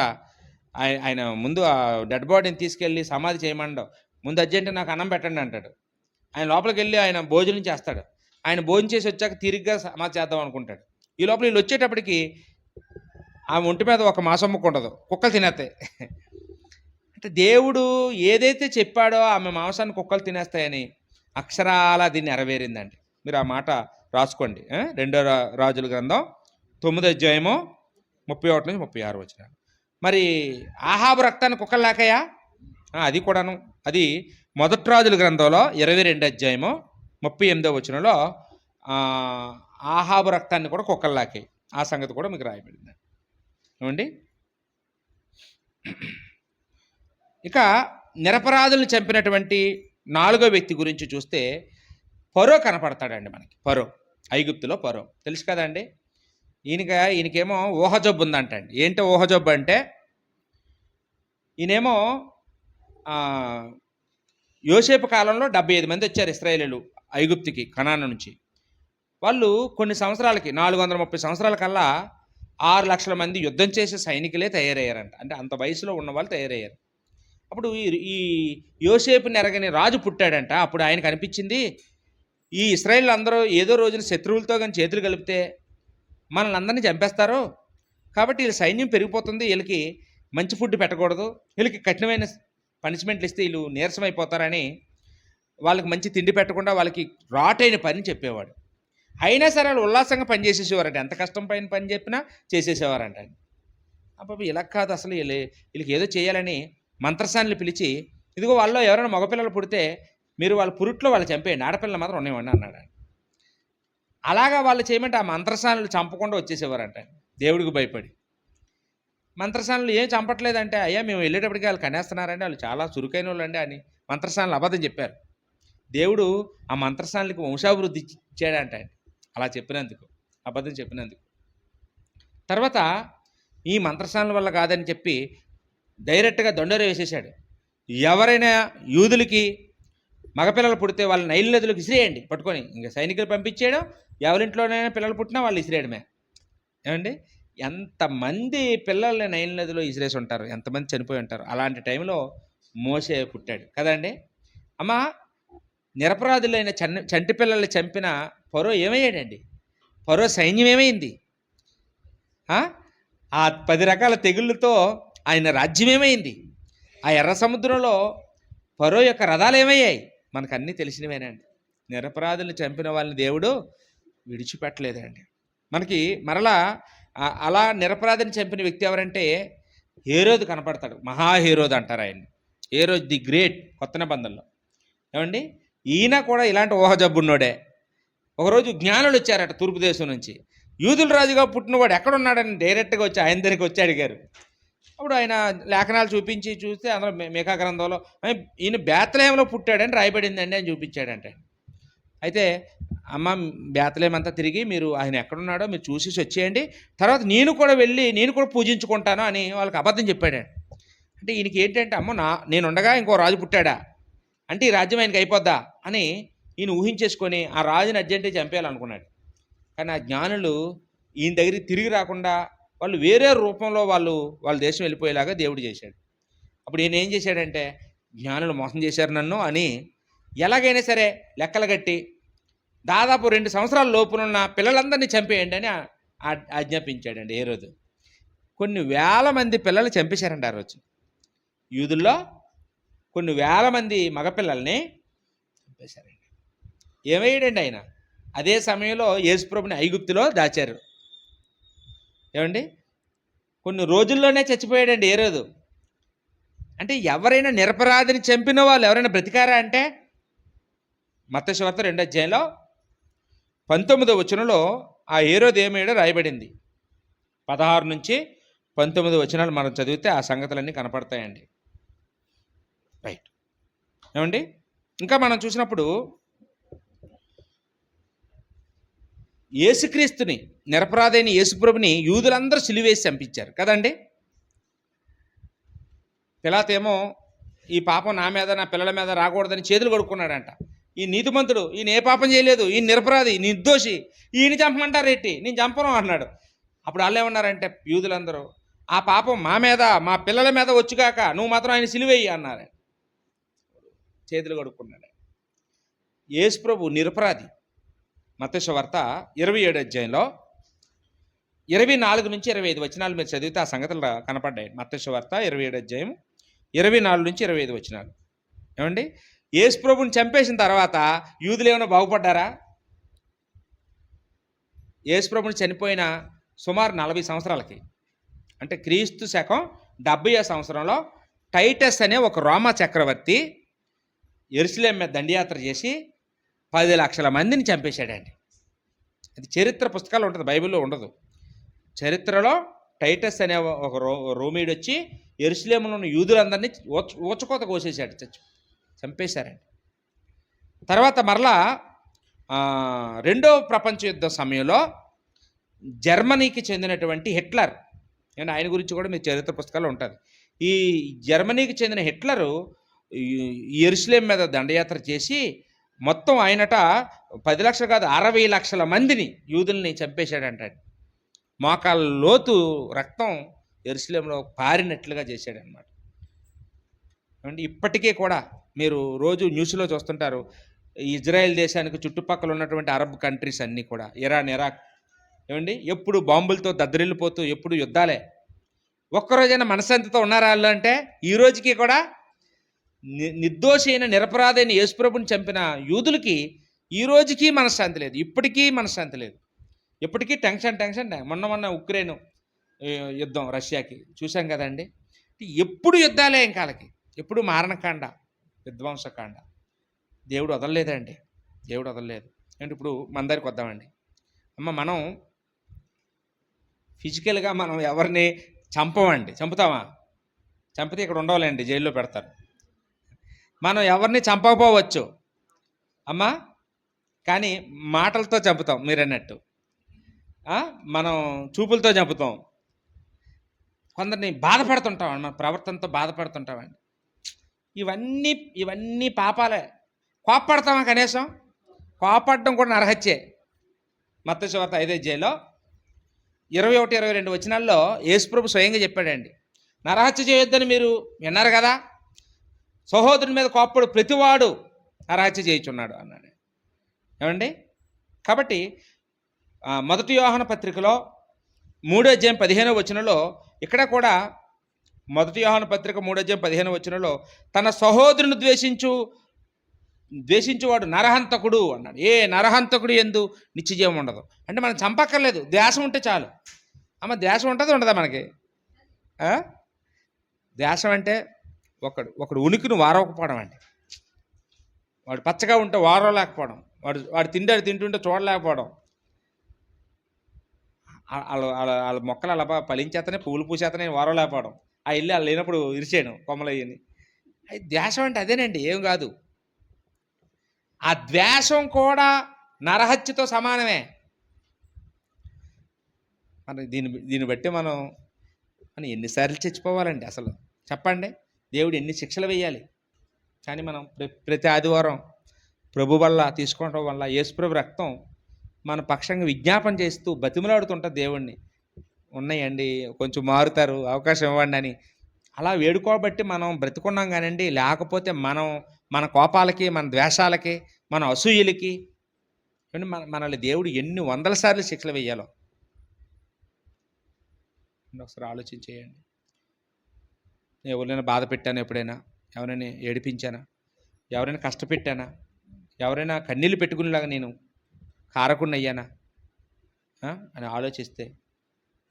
ఆయన ముందు ఆ డెడ్ బాడీని తీసుకెళ్ళి సమాధి చేయమండవు, ముందు అర్జెంట్ నాకు అన్నం పెట్టండి అంటాడు. ఆయన లోపలికి వెళ్ళి ఆయన భోజనం చేస్తాడు. ఆయన భోజనం చేసి వచ్చాక తిరిగ్గా సమాధి చేద్దాం అనుకుంటాడు. ఈ లోపల వీళ్ళు వచ్చేటప్పటికి ఆమె ఒంటి మీద ఒక మాసం ముక్క ఉండదు, కుక్కలు తినేస్తాయి. అంటే దేవుడు ఏదైతే చెప్పాడో ఆమె మాంసాన్ని కుక్కలు తినేస్తాయని అక్షరాల దీన్ని నెరవేరిందండి. మీరు ఆ మాట రాసుకోండి. 2 రాజుల గ్రంథం 9వ అధ్యాయము 31 నుంచి 36 వచనాలు. మరి ఆహాబు రక్తాన్ని కుక్కలు లేకయా? అది కూడాను. అది 1 రాజుల గ్రంథంలో 22వ అధ్యాయము 38వ వచనంలో ఆహాబు రక్తాన్ని కూడా కుక్కలు లాకాయి. ఆ సంగతి కూడా మీకు రాయబడింది ఏమండి. ఇక నిరపరాధులను చంపినటువంటి 4వ వ్యక్తి గురించి చూస్తే ఫరో కనపడతాడండి మనకి. ఫరో, ఐగుప్తులో ఫరో తెలుసు కదండి. ఈయనకేమో ఊహజబ్బు ఉందంటండి. ఏంటో ఊహజబ్బు అంటే, ఈయనేమో యోసేపు కాలంలో 75 మంది వచ్చారు ఇశ్రాయేలీయులు ఐగుప్తుకి, కనాను నుంచి. వాళ్ళు కొన్ని సంవత్సరాలకి 430 సంవత్సరాల కల్లా 6 లక్షల మంది యుద్ధం చేసే సైనికులే తయారయ్యారంట. అంటే అంత వయసులో ఉన్న వాళ్ళు తయారయ్యారు. అప్పుడు ఈ యోసేపుని ఎరగని రాజు పుట్టాడంట. అప్పుడు ఆయనకు అనిపించింది, ఈ ఇశ్రాయేలు అందరూ ఏదో రోజున శత్రువులతో కానీ చేతులు కలిపితే మనల్ని అందరినీ చంపేస్తారు. కాబట్టి వీళ్ళ సైన్యం పెరిగిపోతుంది, వీళ్ళకి మంచి ఫుడ్ పెట్టకూడదు, వీళ్ళకి కఠినమైన పనిష్మెంట్లు ఇస్తే వీళ్ళు నీరసమైపోతారని వాళ్ళకి మంచి తిండి పెట్టకుండా వాళ్ళకి రాటైన పని చెప్పేవాడు. అయినా సరే వాళ్ళు ఉల్లాసంగా పనిచేసేసేవారంట. ఎంత కష్టం పైన పని చెప్పినా చేసేసేవారంట. అప్పుడు ఇలా కాదు, అసలు వీళ్ళకి ఏదో చేయాలని మంత్రసానులు పిలిచి, ఇదిగో వాళ్ళు ఎవరైనా మగపిల్లలు పుడితే మీరు వాళ్ళ పురుట్లో వాళ్ళు చంపేయండి, ఆడపిల్లలు మాత్రం ఉన్నాయండి అన్నాడు. అలాగా వాళ్ళు చేయమంటే ఆ మంత్రసానులు చంపకుండా వచ్చేసేవారంట దేవుడికి భయపడి. మంత్రసానులు ఏం చంపట్లేదంటే, అయ్యా మేము వెళ్ళేటప్పటికి వాళ్ళు కనేస్తున్నారండి, వాళ్ళు చాలా చురుకైన వాళ్ళు అండి అని మంత్రసానులు అబద్ధం చెప్పారు. దేవుడు ఆ మంత్రసానులకి వంశాభివృద్ధి ఇచ్చాడంట అలా చెప్పినందుకు, అబద్ధం చెప్పినందుకు. తర్వాత ఈ మంత్రసానుల వల్ల కాదని చెప్పి డైరెక్ట్గా దొండర వేసేసాడు. ఎవరైనా యూదులకి మగపిల్లలు పుడితే వాళ్ళు నైలు నదులకు ఇసిరేయండి పట్టుకొని, ఇంకా సైనికులు పంపించేయడం, ఎవరింట్లోనైనా పిల్లలు పుట్టినా వాళ్ళు ఇసిరేయడమే. ఏమండి, ఎంతమంది పిల్లల్ని నైలు నదిలో ఇసిరేసి ఉంటారు, ఎంతమంది చనిపోయి ఉంటారు. అలాంటి టైంలో మోషే పుట్టాడు కదండి. అమ్మ, నిరపరాధులైన చంటి పిల్లల్ని చంపిన ఫరో ఏమయ్యాడండి? ఫరో సైన్యం ఏమైంది? ఆ 10 రకాల తెగుళ్ళతో ఆయన రాజ్యం ఏమైంది? ఆ ఎర్ర సముద్రంలో ఫరో యొక్క రథాలు ఏమయ్యాయి? మనకు అన్నీ తెలిసినవేనండి. నిరపరాధులను చంపిన వాళ్ళని దేవుడు విడిచిపెట్టలేదండి. మనకి మరలా అలా నిరపరాధిని చంపిన వ్యక్తి ఎవరంటే హేరోదు కనపడతాడు. మహాహేరోదు అంటారు ఆయన్ని. హేరోదు ది గ్రేట్ కొత్త నిబంధనలో. ఏమండి, ఈయన కూడా ఇలాంటి ఊహజబ్బున్నోడే. ఒకరోజు జ్ఞానులు వచ్చారట తూర్పు దేశం నుంచి. యూదుల రాజుగా పుట్టినవాడు ఎక్కడున్నాడని డైరెక్ట్గా వచ్చి ఆయన దగ్గరికి వచ్చి అడిగారు. అప్పుడు ఆయన లేఖనాలు చూస్తే అందులో మీకా గ్రంథంలో ఈయన బేత్లెహేంలో పుట్టాడని రాయబడిందండి అని చూపించాడంటే. అయితే అమ్మ బేతలేమంతా తిరిగి మీరు ఆయన ఎక్కడున్నాడో మీరు చూసేసి వచ్చేయండి, తర్వాత నేను కూడా వెళ్ళి నేను కూడా పూజించుకుంటాను అని వాళ్ళకి అబద్ధం చెప్పాడండి. అంటే ఈయనకి ఏంటంటే, అమ్మో నేను ఉండగా ఇంకో రాజు పుట్టాడా, అంటే ఈ రాజ్యం ఆయనకి అయిపోద్దా అని ఈయన ఊహించేసుకొని ఆ రాజుని అర్జెంటే చంపేయాలనుకున్నాడు. కానీ ఆ జ్ఞానులు ఈయన దగ్గరికి తిరిగి రాకుండా వాళ్ళు వేరే రూపంలో వాళ్ళ దేశం వెళ్ళిపోయేలాగా దేవుడు చేశాడు. అప్పుడు ఈయన ఏం చేశాడంటే, జ్ఞానులు మోసం చేశారు నన్ను అని ఎలాగైనా సరే లెక్కలు కట్టి దాదాపు 2 సంవత్సరాల లోపునున్న పిల్లలందరినీ చంపేయండి అని ఆజ్ఞాపించాడండి ఏ రోజు. కొన్ని వేల మంది పిల్లల్ని చంపేశారండి ఆ రోజు. యూదుల్లో కొన్ని వేల మంది మగపిల్లల్ని చంపేశారండి. ఏమయ్యాడండి ఆయన? అదే సమయంలో యేసుప్రభుని ఐగుప్తులో దాచారు. ఏమండి, కొన్ని రోజుల్లోనే చచ్చిపోయాడండి ఏ రోజు. అంటే ఎవరైనా నిరపరాధిని చంపిన వాళ్ళు ఎవరైనా బ్రతికారా అంటే, మత్తయి సువార్త 2వ అధ్యాయంలో 19వ వచనంలో ఆ హేరోదు ఏమయ్యాడో రాయబడింది. 16 నుంచి 19 వచనాలు మనం చదివితే ఆ సంగతులన్నీ కనపడతాయండి. రైట్. ఏమండి, ఇంకా మనం చూసినప్పుడు యేసుక్రీస్తుని, నిరపరాధైన యేసుప్రభుని యూదులందరూ సిలువేసి చంపించారు కదండి. పిలాతేమో ఈ పాపం నా మీద నా పిల్లల మీద రాకూడదని చేతులు కడుక్కున్నాడంట. ఈ నీతిమంతుడు, ఈయన ఏ పాపం చేయలేదు, ఈయన నిరపరాధి, నిర్దోషి, ఈయన చంపమంటారేంటి, నేను చంపను అన్నాడు. అప్పుడు వాళ్ళు ఏమన్నారంటే యూదులందరూ, ఆ పాపం మా మీద మా పిల్లల మీద వచ్చుగాక, నువ్వు మాత్రం ఆయన సిలువేయి అన్నారు. చేతులు కడుక్కున్నాడు. యేసుప్రభు నిరపరాధి. మత్తయి సువార్త 27వ అధ్యాయంలో 24 నుంచి 25 వచనాలు మీరు చదివితే ఆ సంగతులు కనపడ్డాయి. మత్తయి సువార్త 27వ అధ్యాయం 24 నుంచి 25 వచనాలు. ఏమండి, యేసుప్రభుని చంపేసిన తర్వాత యూదులు ఏమైనా బాగుపడ్డారా? యేసుప్రభుని చనిపోయిన సుమారు 40 సంవత్సరాలకి, అంటే క్రీస్తు శకం 70వ సంవత్సరంలో టైటస్ అనే ఒక రోమా చక్రవర్తి యెరూషలేం మీద దండయాత్ర చేసి 10 లక్షల మందిని చంపేశాడండి. అది చరిత్ర పుస్తకాలు ఉంటుంది, బైబిల్లో ఉండదు. చరిత్రలో టైటస్ అనే ఒక రోమీడు వచ్చి యెరూషలేములో ఉన్న యూదులందరినీ ఊచకోత కోసేశాడు, చంపేశారండి. తర్వాత మరలా 2వ ప్రపంచ యుద్ధం సమయంలో జర్మనీకి చెందినటువంటి హిట్లర్, అండ్ ఆయన గురించి కూడా మీ చరిత్ర పుస్తకాలు ఉంటుంది. ఈ జర్మనీకి చెందిన హిట్లరు యెరూషలేం మీద దండయాత్ర చేసి మొత్తం ఆయనట 10 లక్షలు కాదు 60 లక్షల మందిని యూదుల్ని చంపేశాడంట. మోకాళ్ళ లోతు రక్తం యెరూషలేంలో పారినట్లుగా చేశాడనమాట. అంటే ఇప్పటికీ కూడా మీరు రోజు న్యూస్లో చూస్తుంటారు, ఇజ్రాయెల్ దేశానికి చుట్టుపక్కల ఉన్నటువంటి అరబ్ కంట్రీస్ అన్నీ కూడా, ఇరాన్, ఇరాక్, ఏమండి, ఎప్పుడు బాంబులతో దద్దరిల్లిపోతూ ఎప్పుడు యుద్ధాలే. ఒక్కరోజైనా మనశ్శాంతితో ఉన్నారా వాళ్ళు అంటే? ఈ రోజుకి కూడా నిర్దోషి అయిన నిరపరాధైన యేసుప్రభుని చంపిన యూదులకి ఈ రోజుకి మనశ్శాంతి లేదు, ఇప్పటికీ మనశ్శాంతి లేదు, ఇప్పటికీ టెన్షన్. మొన్న ఉక్రెయిన్ యుద్ధం రష్యాకి చూసాం కదండి. ఎప్పుడు యుద్ధాలే ఇంకాలకి, ఎప్పుడు మారణకాండ, విధ్వంసకాండ. దేవుడు వదలలేదండి, దేవుడు వదలలేదు. అంటే ఇప్పుడు మన దగ్గరికి వద్దామండి. అమ్మ, మనం ఫిజికల్గా మనం ఎవరిని చంపమండి, చంపుతామా? చంపితే ఇక్కడ ఉండవాలండి, జైల్లో పెడతారు. మనం ఎవరిని చంపకపోవచ్చు అమ్మా, కానీ మాటలతో చంపుతాం మీరు అన్నట్టు. మనం చూపులతో చంపుతాం, కొందరిని బాధపడుతుంటాం, మన ప్రవర్తనతో బాధపడుతుంటామండి. ఇవన్నీ పాపాలే. కోపపడతామా? కనీసం కోపడడం కూడా నరహత్యే. మత్తయి సువార్త 5వ అధ్యాయంలో 21, 22 వచనాల్లో యేసుప్రభు స్వయంగా చెప్పాడండి, నరహత్య చేయొద్దని మీరు విన్నారు కదా, సహోదరుని మీద కోప్పడు ప్రతివాడు నరహత్య చేయుచున్నాడు అన్నాడు. ఏమండి, కాబట్టి 1 యోహాను పత్రికలో 3వ అధ్యాయం 15వ వచనంలో, ఇక్కడ కూడా 1 యోహాను పత్రిక 3వ అధ్యాయం 15వ వచనంలో, తన సహోదరుని ద్వేషించువాడు నరహంతకుడు అన్నాడు. ఏ నరహంతకుడు యందు నిత్యజీవం ఉండదు. అంటే మనం చంపక్కర్లేదు, ద్వేషం ఉంటే చాలు. అమ్మ, ద్వేషం ఉంటుంది ఉండదా మనకి? ద్వేషం అంటే ఒకడు ఉనికిని వారవకపోవడం అండి. వాడు పచ్చగా ఉంటే వారవలేకపోవడం, వాడు తింటుంటే చూడలేకపోవడం, వాళ్ళ మొక్కలు అలా ఫలించేతనే పువ్వులు పూసేతనే వారవలేకపోవడం, ఆ ఇల్లు వాళ్ళు లేనప్పుడు ఇరిచేయడం కొమ్మలు అయ్యని. అది ద్వేషం అంటే అదేనండి, ఏం కాదు. ఆ ద్వేషం కూడా నరహత్యతో సమానమే. మరి దీన్ని బట్టి మనం ఎన్నిసార్లు చచ్చిపోవాలండి అసలు చెప్పండి? దేవుడు ఎన్ని శిక్షలు వేయాలి? కానీ మనం ప్రతి ఆదివారం ప్రభు వల్ల తీసుకోవడం వల్ల యేసుప్రభు రక్తం మన పక్షంగా విజ్ఞాపన చేస్తూ బతిమలాడుతుంటుంది దేవుణ్ణి, ఉన్నాయండి కొంచెం మారుతారు, అవకాశం ఇవ్వండి అని అలా వేడుకోబట్టి మనం బ్రతుకున్నాం కానండి. లేకపోతే మనం మన కోపాలకి, మన ద్వేషాలకి, మన అసూయలకి మనల్ని దేవుడు ఎన్ని వందల సార్లు శిక్షలు వేయాలో ఒకసారి ఆలోచించేయండి. ఎవరైనా బాధ పెట్టాను, ఎప్పుడైనా ఎవరైనా ఏడిపించానా, ఎవరైనా కష్టపెట్టానా, ఎవరైనా కన్నీళ్ళు పెట్టుకునేలాగా నేను కారకుండా అయ్యానా అని ఆలోచిస్తే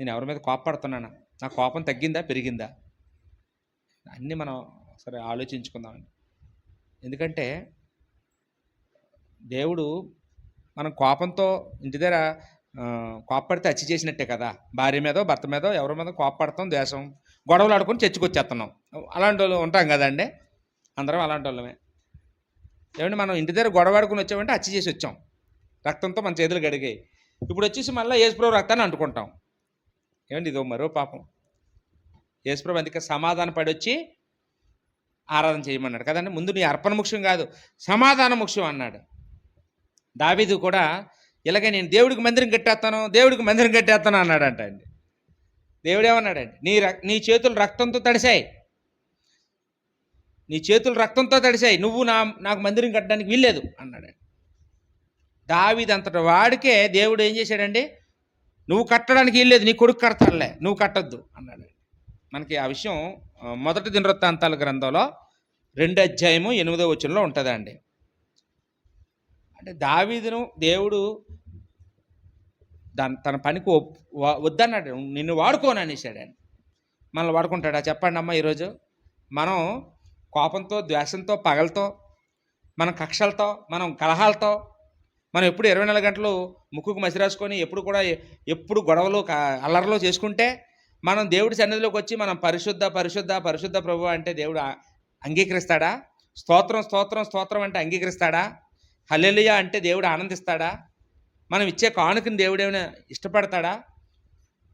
నేను ఎవరి మీద కోపపడుతున్నానా, నా కోపం తగ్గిందా పెరిగిందా అన్నీ మనం సరే ఆలోచించుకుందామండి. ఎందుకంటే దేవుడు మనం కోపంతో ఇంటి దగ్గర కోప్పడితే హత్య చేసినట్టే కదా. భార్య మీదో భర్త మీదో ఎవరి మీద కోపపడతాం, ద్వేషం, గొడవలు ఆడుకొని చర్చకొచ్చేస్తున్నాం. అలాంటి వాళ్ళు ఉంటాం కదండి, అందరం అలాంటి వాళ్ళమే. ఏమంటే మనం ఇంటి దగ్గర గొడవ ఆడుకుని వచ్చామంటే హత్య చేసి వచ్చాం, రక్తంతో మన చేతులు గడిగాయి. ఇప్పుడు వచ్చేసి మళ్ళీ యేసుప్రభు రక్తాన్ని అంటుకుంటాం. ఏమండి ఇదో మరో పాపం. యేసుప్రభు అందుకే సమాధాన పడి వచ్చి ఆరాధన చేయమన్నాడు కదండి. ముందు నీ అర్పణ ముఖ్యం కాదు, సమాధానం ముఖ్యం అన్నాడు. దావీదు కూడా ఇలాగే నేను దేవుడికి మందిరం కట్టేస్తాను, దేవుడికి మందిరం కట్టేస్తాను అన్నాడంట అండి. దేవుడు ఏమన్నాడండి? నీ చేతులు రక్తంతో తడిశాయి, నీ చేతులు రక్తంతో తడిశాయి, నువ్వు నాకు మందిరం కట్టడానికి వీల్లేదు అన్నాడు. దావీదు అంతటి వాడికే దేవుడు ఏం చేశాడండి? నువ్వు కట్టడానికి వీల్లేదు, నీ కొడుకు కడతాడులే, నువ్వు కట్టొద్దు అన్నాడు. మనకి ఆ విషయం మొదటి దినవృత్తాంతాల గ్రంథంలో 2:8 ఉంటుందండి. అంటే దావీదును దేవుడు తన పనికి వద్దన్నాడు, నిన్ను వాడుకోను అనేసాడండి. మనల్ని వాడుకుంటాడా చెప్పండి అమ్మ? ఈరోజు మనం కోపంతో, ద్వేషంతో, పగలతో, మన కక్షలతో, మనం కలహాలతో, మనం ఎప్పుడు 24 గంటలు ముక్కుకు మసి రాసుకొని ఎప్పుడు గొడవలు అల్లర్లో చేసుకుంటే మనం దేవుడి సన్నిధిలోకి వచ్చి మనం పరిశుద్ధ పరిశుద్ధ పరిశుద్ధ ప్రభు అంటే దేవుడు అంగీకరిస్తాడా? స్తోత్రం స్తోత్రం స్తోత్రం అంటే అంగీకరిస్తాడా? హల్లెలూయా అంటే దేవుడు ఆనందిస్తాడా? మనం ఇచ్చే కానుకని దేవుడు ఏమైనా ఇష్టపడతాడా?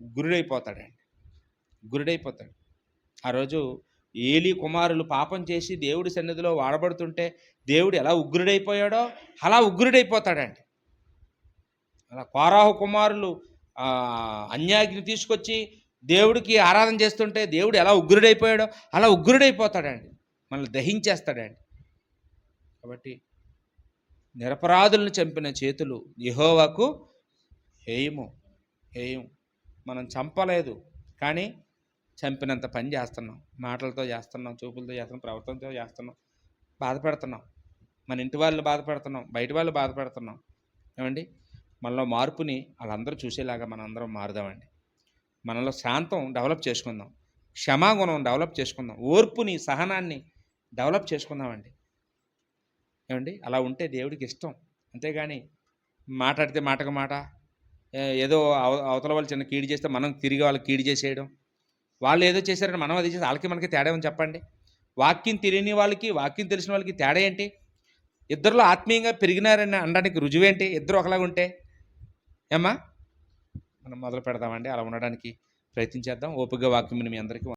గురుడైపోతాడండి, గురుడైపోతాడు. ఆ రోజు ఏలీ కుమారులు పాపం చేసి దేవుడి సన్నిధిలో వాడబడుతుంటే దేవుడు ఎలా ఉగ్రుడైపోయాడో అలా ఉగ్రుడైపోతాడండి. అలా కోరాహు కుమారులు అన్యాజ్ఞ తీసుకొచ్చి దేవుడికి ఆరాధన చేస్తుంటే దేవుడు ఎలా ఉగ్రుడైపోయాడో అలా ఉగ్రుడైపోతాడండి, మనల్ని దహించేస్తాడండి. కాబట్టి నిరపరాధులను చంపిన చేతులు యెహోవాకు హేయము. మనం చంపలేదు కానీ చంపినంత పని చేస్తున్నాం, మాటలతో చేస్తున్నాం, చూపులతో చేస్తున్నాం, ప్రవర్తనతో చేస్తున్నాం, బాధపెడుతున్నాం, మన ఇంటి వాళ్ళు బాధపెడుతున్నాం, బయట వాళ్ళు బాధపెడుతున్నాం. ఏమండి మనలో మార్పుని వాళ్ళందరూ చూసేలాగా మనం అందరం మారుదామండి. మనలో శాంతం డెవలప్ చేసుకుందాం, క్షమాగుణం డెవలప్ చేసుకుందాం, ఓర్పుని, సహనాన్ని డెవలప్ చేసుకుందామండి. ఏమండి అలా ఉంటే దేవుడికి ఇష్టం. అంతేగాని మాట్లాడితే మాటకు మాట, ఏదో అవతల వాళ్ళు చిన్న కీడు చేస్తే మనం తిరిగి వాళ్ళకి కీడు చేసేయడం, వాళ్ళు ఏదో చేశారని మనం అది చేసి వాళ్ళకి మనకి తేడా ఏమని చెప్పండి? వాక్యం తెలియని వాళ్ళకి వాక్యం తెలిసిన వాళ్ళకి తేడా ఏంటి? ఇద్దరిలో ఆత్మీయంగా పెరిగినారని అనడానికి రుజువేంటి? ఇద్దరు ఒకలాగా ఉంటే ఏమ్మా? మనం మొదలు పెడదామండి, అలా ఉండడానికి ప్రయత్నించేద్దాం. ఓపికగా వాక్యం మీ అందరికీ